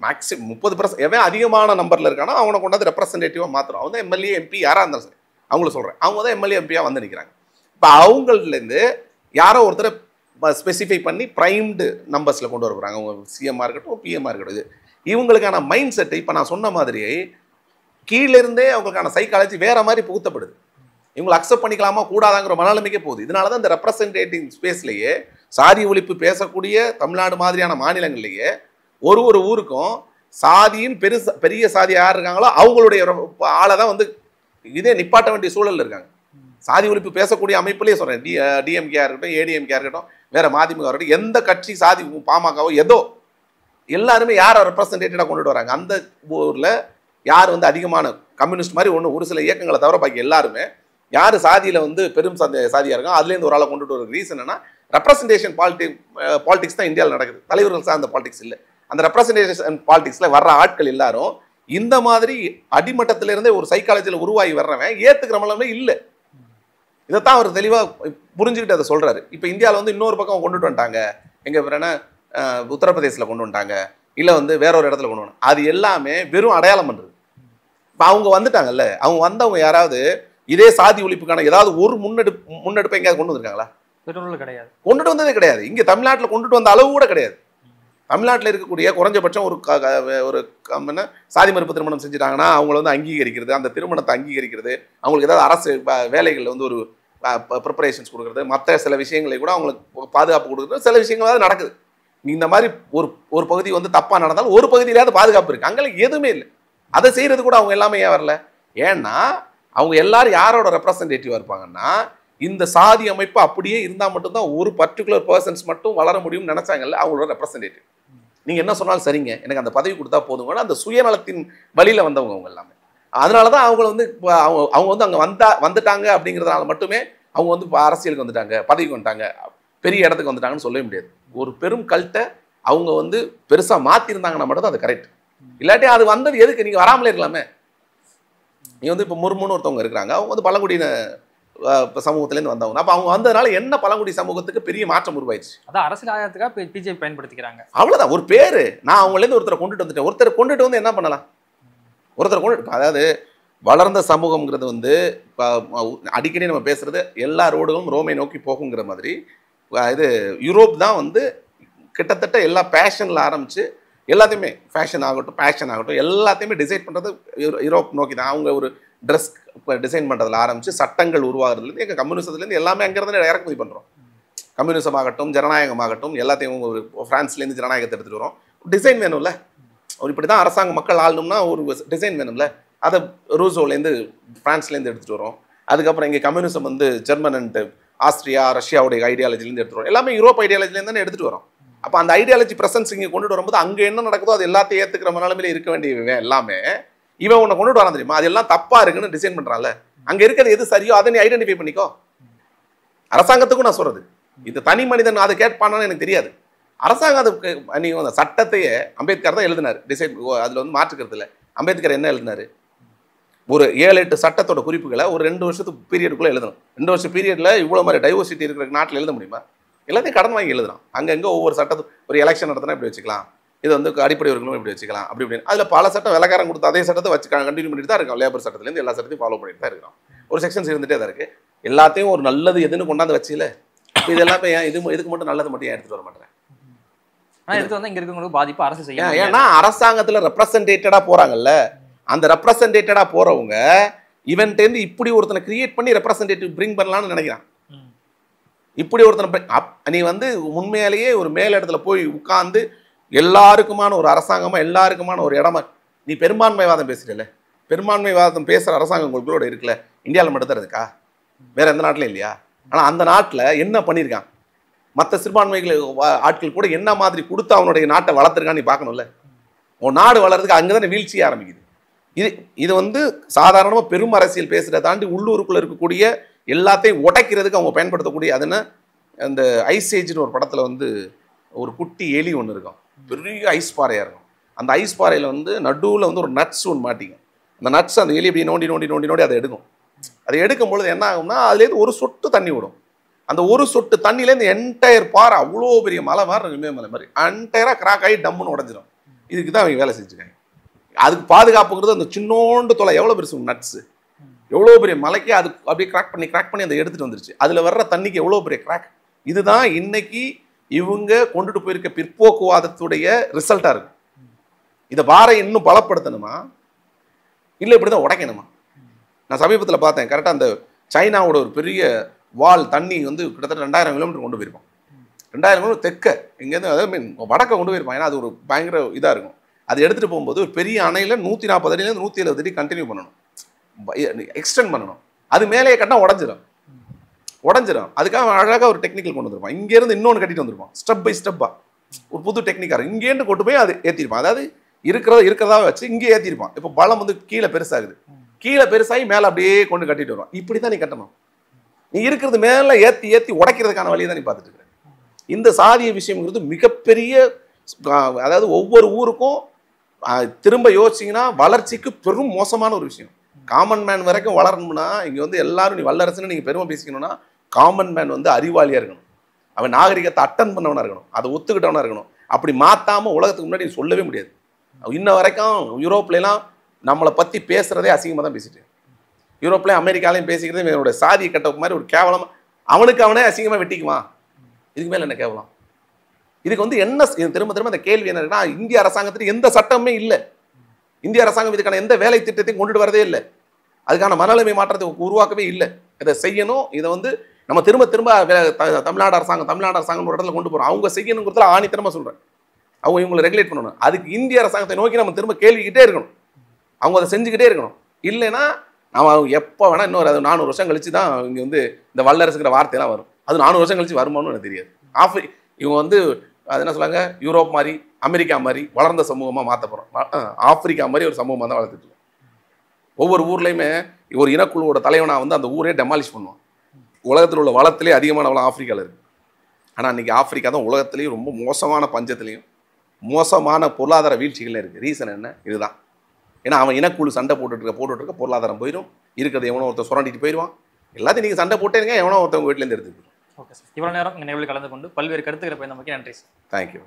மேக்ஸிமம் 30%. எவன் அதிகமான நம்பரில் இருக்கானோ அவனை கொண்டாந்து ரெப்ரசன்டேட்டிவாக மாற்றுறோம். அவன் தான் எம்எல்ஏ எம்பி யாராக இருந்தாலும் சரி, அவங்கள சொல்கிறேன், அவங்க தான் எம்எல்ஏ எம்பியாக வந்து நிற்கிறாங்க. இப்போ அவங்கள்லேருந்து யாரோ ஒருத்தரை ஸ்பெசிஃபை பண்ணி ப்ரைம்டு நம்பர்ஸில் கொண்டு வர போகிறாங்க. அவங்க சிஎம்மாக இருக்கட்டும், பிஎம்மாக இருக்கட்டும். இவங்களுக்கான மைண்ட் செட்டு இப்போ நான் சொன்ன மாதிரி கீழிருந்தே அவங்களுக்கான சைக்காலஜி வேறு மாதிரி புகுத்தப்படுது. இவங்களை அக்செப்ட் பண்ணிக்கலாமா கூடாதாங்கிற மனநிலைமைக்கே போகுது. இதனால தான் இந்த ரெப்ரசன்டேட்டிவ் ஸ்பேஸ்லேயே சாதி ஒழிப்பு பேசக்கூடிய தமிழ்நாடு மாதிரியான மாநிலங்கள்லேயே ஒரு ஊருக்கும் சாதியின் பெரிய சாதி யார் இருக்காங்களோ அவங்களுடைய ஆளை தான் வந்து இதே நிப்பாட்ட வேண்டிய சூழலில் இருக்காங்க. சாதி ஒழிப்பு பேசக்கூடிய அமைப்புலேயே சொல்கிறேன், டிஎம்கேயாக இருக்கட்டும், ஏடிஎம்கேயாக இருக்கட்டும், வேறு மதிமுக இருக்கட்டும், எந்த கட்சி சாதி பாமகவோ ஏதோ எல்லாருமே யாரை ரெப்ரசன்டேட்டடாக கொண்டுட்டு வராங்க. அந்த ஊரில் யார் வந்து அதிகமான கம்யூனிஸ்ட் மாதிரி ஒரு சில இயக்கங்களை தவிர பாக்கி எல்லாருமே யார் சாதியில் வந்து பெரும் சாதியாக இருக்காங்க அதுலேருந்து ஒரு ஆளை கொண்டுட்டு வர ரீசன் என்னன்னா, ரெப்ரசன்டேஷன் பாலிடிக்ஸ் தான் இந்தியாவில் நடக்குது. தலைவர்கள் சார்ந்த பாலிடிக்ஸ் இல்லை. அந்த ரெப்ரசன்டேஷன் பாலிடிக்ஸில் வர்ற ஆட்கள் எல்லாரும் இந்த மாதிரி அடிமட்டத்திலிருந்தே ஒரு சைக்காலஜியில் உருவாகி வர்றவன் ஏற்றுக்கிற மனமே இல்லை. இதைத்தான் அவர் தெளிவாக புரிஞ்சுக்கிட்டு அதை சொல்கிறாரு. இப்போ இந்தியாவில் வந்து இன்னொரு பக்கம் கொண்டுட்டு வந்துட்டாங்க, எங்கே வேணா உத்தரப்பிரதேசில் கொண்டு வந்துட்டாங்க, இல்லை வந்து வேற ஒரு இடத்துல கொண்டு வந்தாங்க. அது எல்லாமே வெறும் அடையாளம் பண்ணுறது. இப்போ அவங்க வந்துட்டாங்கல்ல, அவங்க வந்தவங்க யாராவது இதே சாதி ஒழிப்புக்கான ஏதாவது ஒரு முன்னெடுப்பை எங்கேயாவது கொண்டு வந்திருக்காங்களா? கிடையாது, கொண்டுட்டு வந்ததே கிடையாது. இங்கே தமிழ்நாட்டில் கொண்டுட்டு வந்த அளவு கூட கிடையாது. தமிழ்நாட்டில் இருக்கக்கூடிய குறைஞ்சபட்சம் ஒரு சாதி மறுப்பு திருமணம் செஞ்சுட்டாங்கன்னா அவங்கள வந்து அங்கீகரிக்கிறது, அந்த திருமணத்தை அங்கீகரிக்கிறது, அவங்களுக்கு ஏதாவது அரசு வேலைகளில் வந்து ஒரு ப்ரிப்பரேஷன்ஸ் கொடுக்குறது, மற்ற சில விஷயங்களை கூட அவங்களுக்கு பாதுகாப்பு கொடுக்குறது, சில விஷயங்களாவது நடக்குது. இந்த மாதிரி ஒரு பகுதி வந்து தப்பாக நடந்தாலும் ஒரு பகுதியிலாவது பாதுகாப்பு இருக்குது. அங்கே எதுவுமே இல்லை. அதை செய்கிறது கூட அவங்க எல்லாமே ஏன் வரல? ஏன்னா அவங்க எல்லாரும் யாரோட ரெப்ரசன்டேட்டிவாக இருப்பாங்கன்னா, இந்த சாதி அமைப்பு அப்படியே இருந்தால் மட்டும்தான் ஒரு பர்டிகுலர் பர்சன்ஸ் மட்டும் வளர முடியும்னு நினச்சாங்கல்ல, அவங்களோட ரெப்ரசன்டேட்டிவ். நீங்கள் என்ன சொன்னாலும் சரிங்க, எனக்கு அந்த பதவி கொடுத்தா போதுங்க, அந்த சுயநலத்தின் வழியில் வந்தவங்க அவங்க எல்லாமே. அதனால தான் அவங்கள வந்து அவங்க வந்து அங்கே வந்துட்டாங்க அப்படிங்கிறதுனால மட்டுமே அவங்க வந்து அரசியலுக்கு வந்துட்டாங்க, பதவிக்கு வந்துட்டாங்க, பெரிய இடத்துக்கு வந்துட்டாங்கன்னு சொல்லவே முடியாது. ஒரு பெரும் கல்ட்டை அவங்க வந்து பெருசாக மாற்றிருந்தாங்கன்னா மட்டும் தான் அது கரெக்ட். இல்லாட்டி அது வந்தது எதுக்கு? நீங்கள் வராமலே இருக்கலாமே. நீங்கள் வந்து இப்போ முர்முன்னு ஒருத்தவங்க இருக்கிறாங்க, அவங்க வந்து பழங்குடியின சமூகத்திலேருந்து வந்தவங்க. அப்போ அவங்க வந்ததுனால என்ன பழங்குடி சமூகத்துக்கு பெரிய மாற்றம் உருவாயிடுச்சு. அதான் அரசியல் ஆதாயத்துக்காக பிஜேபி பயன்படுத்திக்கிறாங்க. அவ்வளோதான். ஒரு பேர் நான் அவங்களேருந்து ஒருத்தரை கொண்டுட்டு வந்துட்டேன். ஒருத்தரை கொண்டுட்டு வந்து என்ன பண்ணலாம்? ஒருத்தரை கொண்டு அதாவது வளர்ந்த சமூகம்ங்கிறது வந்து இப்போ அடிக்கடி நம்ம பேசுறது எல்லா ரோடுகளும் ரோமை நோக்கி போகுங்கிற மாதிரி இது யூரோப் தான் வந்து கிட்டத்தட்ட எல்லா பேஷனில் ஆரம்பித்து எல்லாத்தையுமே ஃபேஷன் ஆகட்டும் பேஷன் ஆகட்டும் எல்லாத்தையுமே டிசைட் பண்ணுறது யூரோப் நோக்கி தான். அவங்க ஒரு ட்ரெஸ் டிசைன் பண்ணுறதுல ஆரம்பித்து சட்டங்கள் உருவாகிறதுலேருந்து எங்கள் கம்யூனிசத்துலேருந்து எல்லாமே அங்கேருந்து இறக்குமதி பண்ணுறோம். கம்யூனிசம் ஆகட்டும் ஜனநாயகமாகட்டும் எல்லாத்தையும் ஒரு ஃப்ரான்ஸ்லேருந்து ஜனநாயகத்தை எடுத்துகிட்டு வரோம். டிசைன் வேணும்ல, ஒரு இப்படி தான் அரசாங்க மக்கள் ஆளணும்னா ஒரு டிசைன் வேணும்ல, அதை ரூசோலேருந்து ஃப்ரான்ஸ்லேருந்து எடுத்துகிட்டு வரோம். அதுக்கப்புறம் இங்கே கம்யூனிசம் வந்து ஜெர்மன் அண்ட் ஆஸ்திரியா ரஷ்யாவுடைய ஐடியாலஜிலேருந்து எடுத்துகிட்டு வரோம். எல்லாமே யூரோப் ஐடியாலஜிலேருந்து தானே எடுத்துகிட்டு வரோம். அப்போ அந்த ஐடியாலஜி ப்ரெசன்ஸ் இங்கே கொண்டுட்டு வரும்போது அங்கே என்ன நடக்குதோ அது எல்லாத்தையும் ஏற்றுக்கிற நிலைமையில இருக்க வேண்டிய எல்லாமே இவன் உன்னை கொண்டுட்டு வரான் தெரியுமா, அது எல்லாம் தப்பாக இருக்குன்னு டிசைன் பண்ணுறான்ல. அங்கே இருக்கிறது எது சரியோ அதை நீ ஐடென்டிஃபை பண்ணிக்கோ. அரசாங்கத்துக்கும் நான் சொல்கிறது, இது தனி மனிதன் அதை கேட்பானான்னு எனக்கு தெரியாது. அரசாங்கம் அதுக்கு நீங்கள் அந்த சட்டத்தையே அம்பேத்கர் தான் எழுதினார் டிசைன், அதில் வந்து மாற்றுக்கிறது இல்லை. அம்பேத்கர் என்ன எழுதினார்? ஒரு 7-8 சட்டத்தோட குறிப்புகளை ஒரு 2 வருஷத்துக்கு பீரியடுக்குள்ளே எழுதணும். 2 வருஷம் பீரியடில் இவ்வளோ மாதிரி டைவர்சிட்டி இருக்கிற நாட்டில் எழுத முடியுமா? எல்லாத்தையும் கடன் வாங்கி எழுதுறான். அங்கங்கே ஒவ்வொரு சட்டத்தை ஒரு எலெக்ஷன் நடத்தினா இப்படி வச்சுக்கலாம், இது வந்து அடிப்படை உரிமைகளும் இப்படி வச்சுக்கலாம், அப்படி இப்படின்னு அதில் பல சட்டம் வெள்ளக்காரன் கொடுத்து அதே சட்டத்தை வச்சு கண்டினியூ பண்ணிட்டு தான் இருக்கான். லேபர் சட்டத்துலேருந்து எல்லா சட்டத்தையும் ஃபாலோ பண்ணிட்டு தான் இருக்கான். ஒரு செக்ஷன்ஸ் இருந்துகிட்டே தான் இருக்குது. எல்லாத்தையும் ஒரு நல்லது எதுன்னு கொண்டாந்து வச்சுல இப்போ இது எல்லாமே ஏன் இதுக்கு மட்டும் நல்லது மட்டும் ஏன் எடுத்துகிட்டு வர மாட்டேன்? ஆனால் எடுத்து வந்து இங்கே இருக்கவங்களுக்கு பாதிப்பு அரசு செய்யும். ஏன்னா அரசாங்கத்தில் ரெப்ரசன்டேட்டடாக போகிறாங்கல்ல, அந்த ரெப்ரசன்டேட்டடாக போகிறவங்க இவன்ட்டேருந்து இப்படி ஒருத்தனை கிரியேட் பண்ணி ரெப்ரசன்டேட்டிவ் பிரிங் பண்ணலான்னு நினைக்கிறான். இப்படி ஒருத்தனை நீ வந்து உண்மையிலேயே ஒரு மேல் இடத்துல போய் உட்கார்ந்து எல்லாருக்குமான ஒரு அரசாங்கமா எல்லாருக்குமான ஒரு இடமா நீ பெரும்பான்மைவாதம் பேசுறல, பெரும்பான்மைவாதம் பேசுகிற அரசாங்கம் உங்களுக்குள்ள இருக்குல்ல, இந்தியாவில் மட்டும் தான் இருக்கா, வேற எந்த நாட்டிலும் இல்லையா? ஆனால் அந்த நாட்டில் என்ன பண்ணியிருக்கான், மற்ற சிறுபான்மைகள் ஆட்கள் கூட என்ன மாதிரி கொடுத்து அவனுடைய நாட்டை வளர்த்துருக்கான்னு நீ பார்க்கணும்ல. உன் நாடு வளர்றதுக்கு அங்கே தானே வீழ்ச்சியாக ஆரம்பிக்குது. இது வந்து சாதாரணமாக பெரும் அரசியல் பேசுகிறத தாண்டி உள்ளூருக்குள்ளே இருக்கக்கூடிய எல்லாத்தையும் உடைக்கிறதுக்கு அவங்க பயன்படுத்தக்கூடிய அதுன்னு அந்த ஐஸ் ஏஜ்னு ஒரு படத்தில் வந்து ஒரு குட்டி எலி ஒன்று இருக்கும், பெரிய ஐஸ் பாறையாக இருக்கும். அந்த ஐஸ் பாறையில் வந்து நடுவில் வந்து ஒரு நட்ஸ் ஒன்று மாட்டிக்கும். அந்த நட்ஸ் அந்த எலி அப்படி நோண்டி நோண்டி நோண்டி நோண்டி அதை எடுக்கும். அதை எடுக்கும் பொழுது என்ன ஆகும்னா அதுலேருந்து ஒரு சொட்டு தண்ணி விடும். அந்த ஒரு சொட்டு தண்ணியிலேருந்து என்டையர் பாறை அவ்வளோ பெரிய மலை மாதிரி இருக்கும், இமயமலை மாதிரி என்டையராக கிராக் ஆகி டம்முன்னு உடஞ்சிடும். இதுக்கு தான் அவங்க வேலை செஞ்சுருக்காங்க. அதுக்கு பாதுகாப்புங்கிறது அந்த சின்னோண்டு தொலை எவ்வளோ பெருசு நட்ஸு, எவ்வளோ பெரிய மலைக்கு அது அப்படியே கிராக் பண்ணி அதை எடுத்துகிட்டு வந்துருச்சு. அதில் வர்ற தண்ணிக்கு எவ்வளோ பெரிய கிராக். இதுதான் இன்னைக்கு இவங்க கொண்டுட்டு போயிருக்க பிற்போக்குவாதத்துடைய ரிசல்ட்டாக இருக்கும். இதை பாறை இன்னும் பலப்படுத்தணுமா இல்லை இப்படி தான் உடைக்கணுமா? நான் சமீபத்தில் பார்த்தேன், கரெக்டாக அந்த சைனாவோட ஒரு பெரிய வால் தண்ணி வந்து கிட்டத்தட்ட 2000 கிலோமீட்டர் கொண்டு போயிருப்பான். 2000 கிலோமீட்டர் தெற்க இங்கேருந்து அதாவது மீன் வடக்க கொண்டு போயிருப்பான். ஏன்னா அது ஒரு பயங்கர இதாக இருக்கும். அது எடுத்துகிட்டு போகும்போது ஒரு பெரிய அணையில் 140 அடியிலேருந்து 170 அடி கண்டினியூ பண்ணணும், எக்ஸ்டெண்ட் பண்ணணும். அது மேலேயே கட்டினா உடஞ்சிடும். அதுக்காக அழகாக ஒரு டெக்னிக்கல் கொண்டு வந்துருப்பான். இங்கேருந்து இன்னொன்று கட்டிட்டு வந்துருப்பான், ஸ்டெப் பை ஸ்டெப்பாக ஒரு புது டெக்னிக்காக இங்கேருந்து கொண்டு போய் அது ஏற்றிருப்பான். அதாவது இருக்கிறதா வச்சு இங்கே ஏற்றிருப்பான். இப்போ பலம் வந்து கீழே பெருசாகுது, கீழே பெருசாகி மேலே அப்படியே கொண்டு கட்டிட்டு வருவான். இப்படி தான் நீ கட்டணும். நீ இருக்கிறது மேலே ஏற்றி உடைக்கிறதுக்கான வழியை தான் நீ பார்த்துட்டு இருக்கிற. இந்த சாதிய விஷயம்ங்கிறது மிகப்பெரிய, அதாவது ஒவ்வொரு ஊருக்கும் திரும்ப யோசிச்சிங்கன்னா வளர்ச்சிக்கு பெரும் மோசமான ஒரு விஷயம். காமன் மேன் வரைக்கும் வளரணும்னா இங்கே வந்து எல்லாரும் நீ வல்லரசுன்னு நீங்கள் பெருமை பேசிக்கணும்னா காமன் மேன் வந்து அறிவாளியாக இருக்கணும், அவன் நாகரிகத்தை அட்டன் பண்ணவனாக இருக்கணும், அதை ஒத்துக்கிட்டவனாக இருக்கணும். அப்படி மாற்றாமல் உலகத்துக்கு முன்னாடி சொல்லவே முடியாது. இன்ன வரைக்கும் யூரோப்லாம் நம்மளை பற்றி பேசுகிறதே அசிங்கமாக தான் பேசிட்டு, யூரோப்லேயும் அமெரிக்காலையும் பேசிக்கிறது என்னோட சாதியை கட்ட மாதிரி ஒரு கேவலமாக, அவனுக்கு அவனே அசிங்கமாக வெட்டிக்குவான். இதுக்கு மேலே என்ன கேவலம்? இதுக்கு வந்து என்ன திரும்ப திரும்ப அந்த கேள்வி என்ன இருக்குன்னா, இந்திய அரசாங்கத்துக்கு எந்த சட்டமே இல்லை. இந்திய அரசாங்கம் இதுக்கான எந்த வேலை திட்டத்தையும் கொண்டுட்டு வரதே இல்லை. அதுக்கான மனநிலைமை மாற்றத்தை உருவாக்கவே இல்லை. இதை செய்யணும், இதை வந்து நம்ம திரும்ப தமிழ்நாடு அரசாங்கம் ஒரு இடத்துல கொண்டு போகிறோம். அவங்க செய்யணுங்கிறதுல ஆணித்தரமாக சொல்கிறேன். அவங்க இவங்களை ரெகுலேட் பண்ணணும். அதுக்கு இந்திய அரசாங்கத்தை நோக்கி நம்ம திரும்ப கேள்விக்கிட்டே இருக்கணும், அவங்க அதை செஞ்சுக்கிட்டே இருக்கணும். இல்லைன்னா நம்ம எப்போ வேணால் இன்னொரு 400 வருஷம் கழிச்சு தான் இங்கே வந்து இந்த வல்லரசுங்கிற வார்த்தையெல்லாம் வரும். அது 400 வருஷம் கழிச்சு வருமானு எனக்கு தெரியாது. இவங்க வந்து அது என்ன சொல்லுவாங்க, யூரோப் மாதிரி அமெரிக்கா மாதிரி வளர்ந்த சமூகமாக மாற்ற போகிறோம். ஆப்பிரிக்கா மாதிரி ஒரு சமூகமாக தான் வளர்த்துட்டு இருக்கோம். ஒவ்வொரு ஊர்லேயுமே ஒரு இனக்குழுவோட தலைவனாக வந்து அந்த ஊரே டெமாலிஷ் பண்ணுவான். உலகத்தில் உள்ள வளத்திலே அதிகமான வளம் ஆப்பிரிக்காவில் இருக்குது. ஆனால் இன்றைக்கி ஆப்பிரிக்கா தான் உலகத்துலேயும் ரொம்ப மோசமான பஞ்சத்துலேயும் மோசமான பொருளாதார வீழ்ச்சிகள் இருக்குது. ரீசன் என்ன? இதுதான். ஏன்னா அவன் இனக்குழு சண்டை போட்டுட்டு பொருளாதாரம் போயிடும், இருக்கிறது எவனோ ஒருத்தர் சுரண்டிட்டு போயிடுவான். எல்லாத்தையும் நீங்கள் சண்டை போட்டேங்க, எவனோ ஒருத்தவங்க வீட்டிலேருந்து எடுத்துக்கணும். ஓகே சார், இவ்வளோ நேரம் எங்கள் நிகழ்வில் கலந்து கொண்டு பல்வேறு கருத்துக்களை பயந்த நமக்கு நன்றி சார். தேங்க்யூ.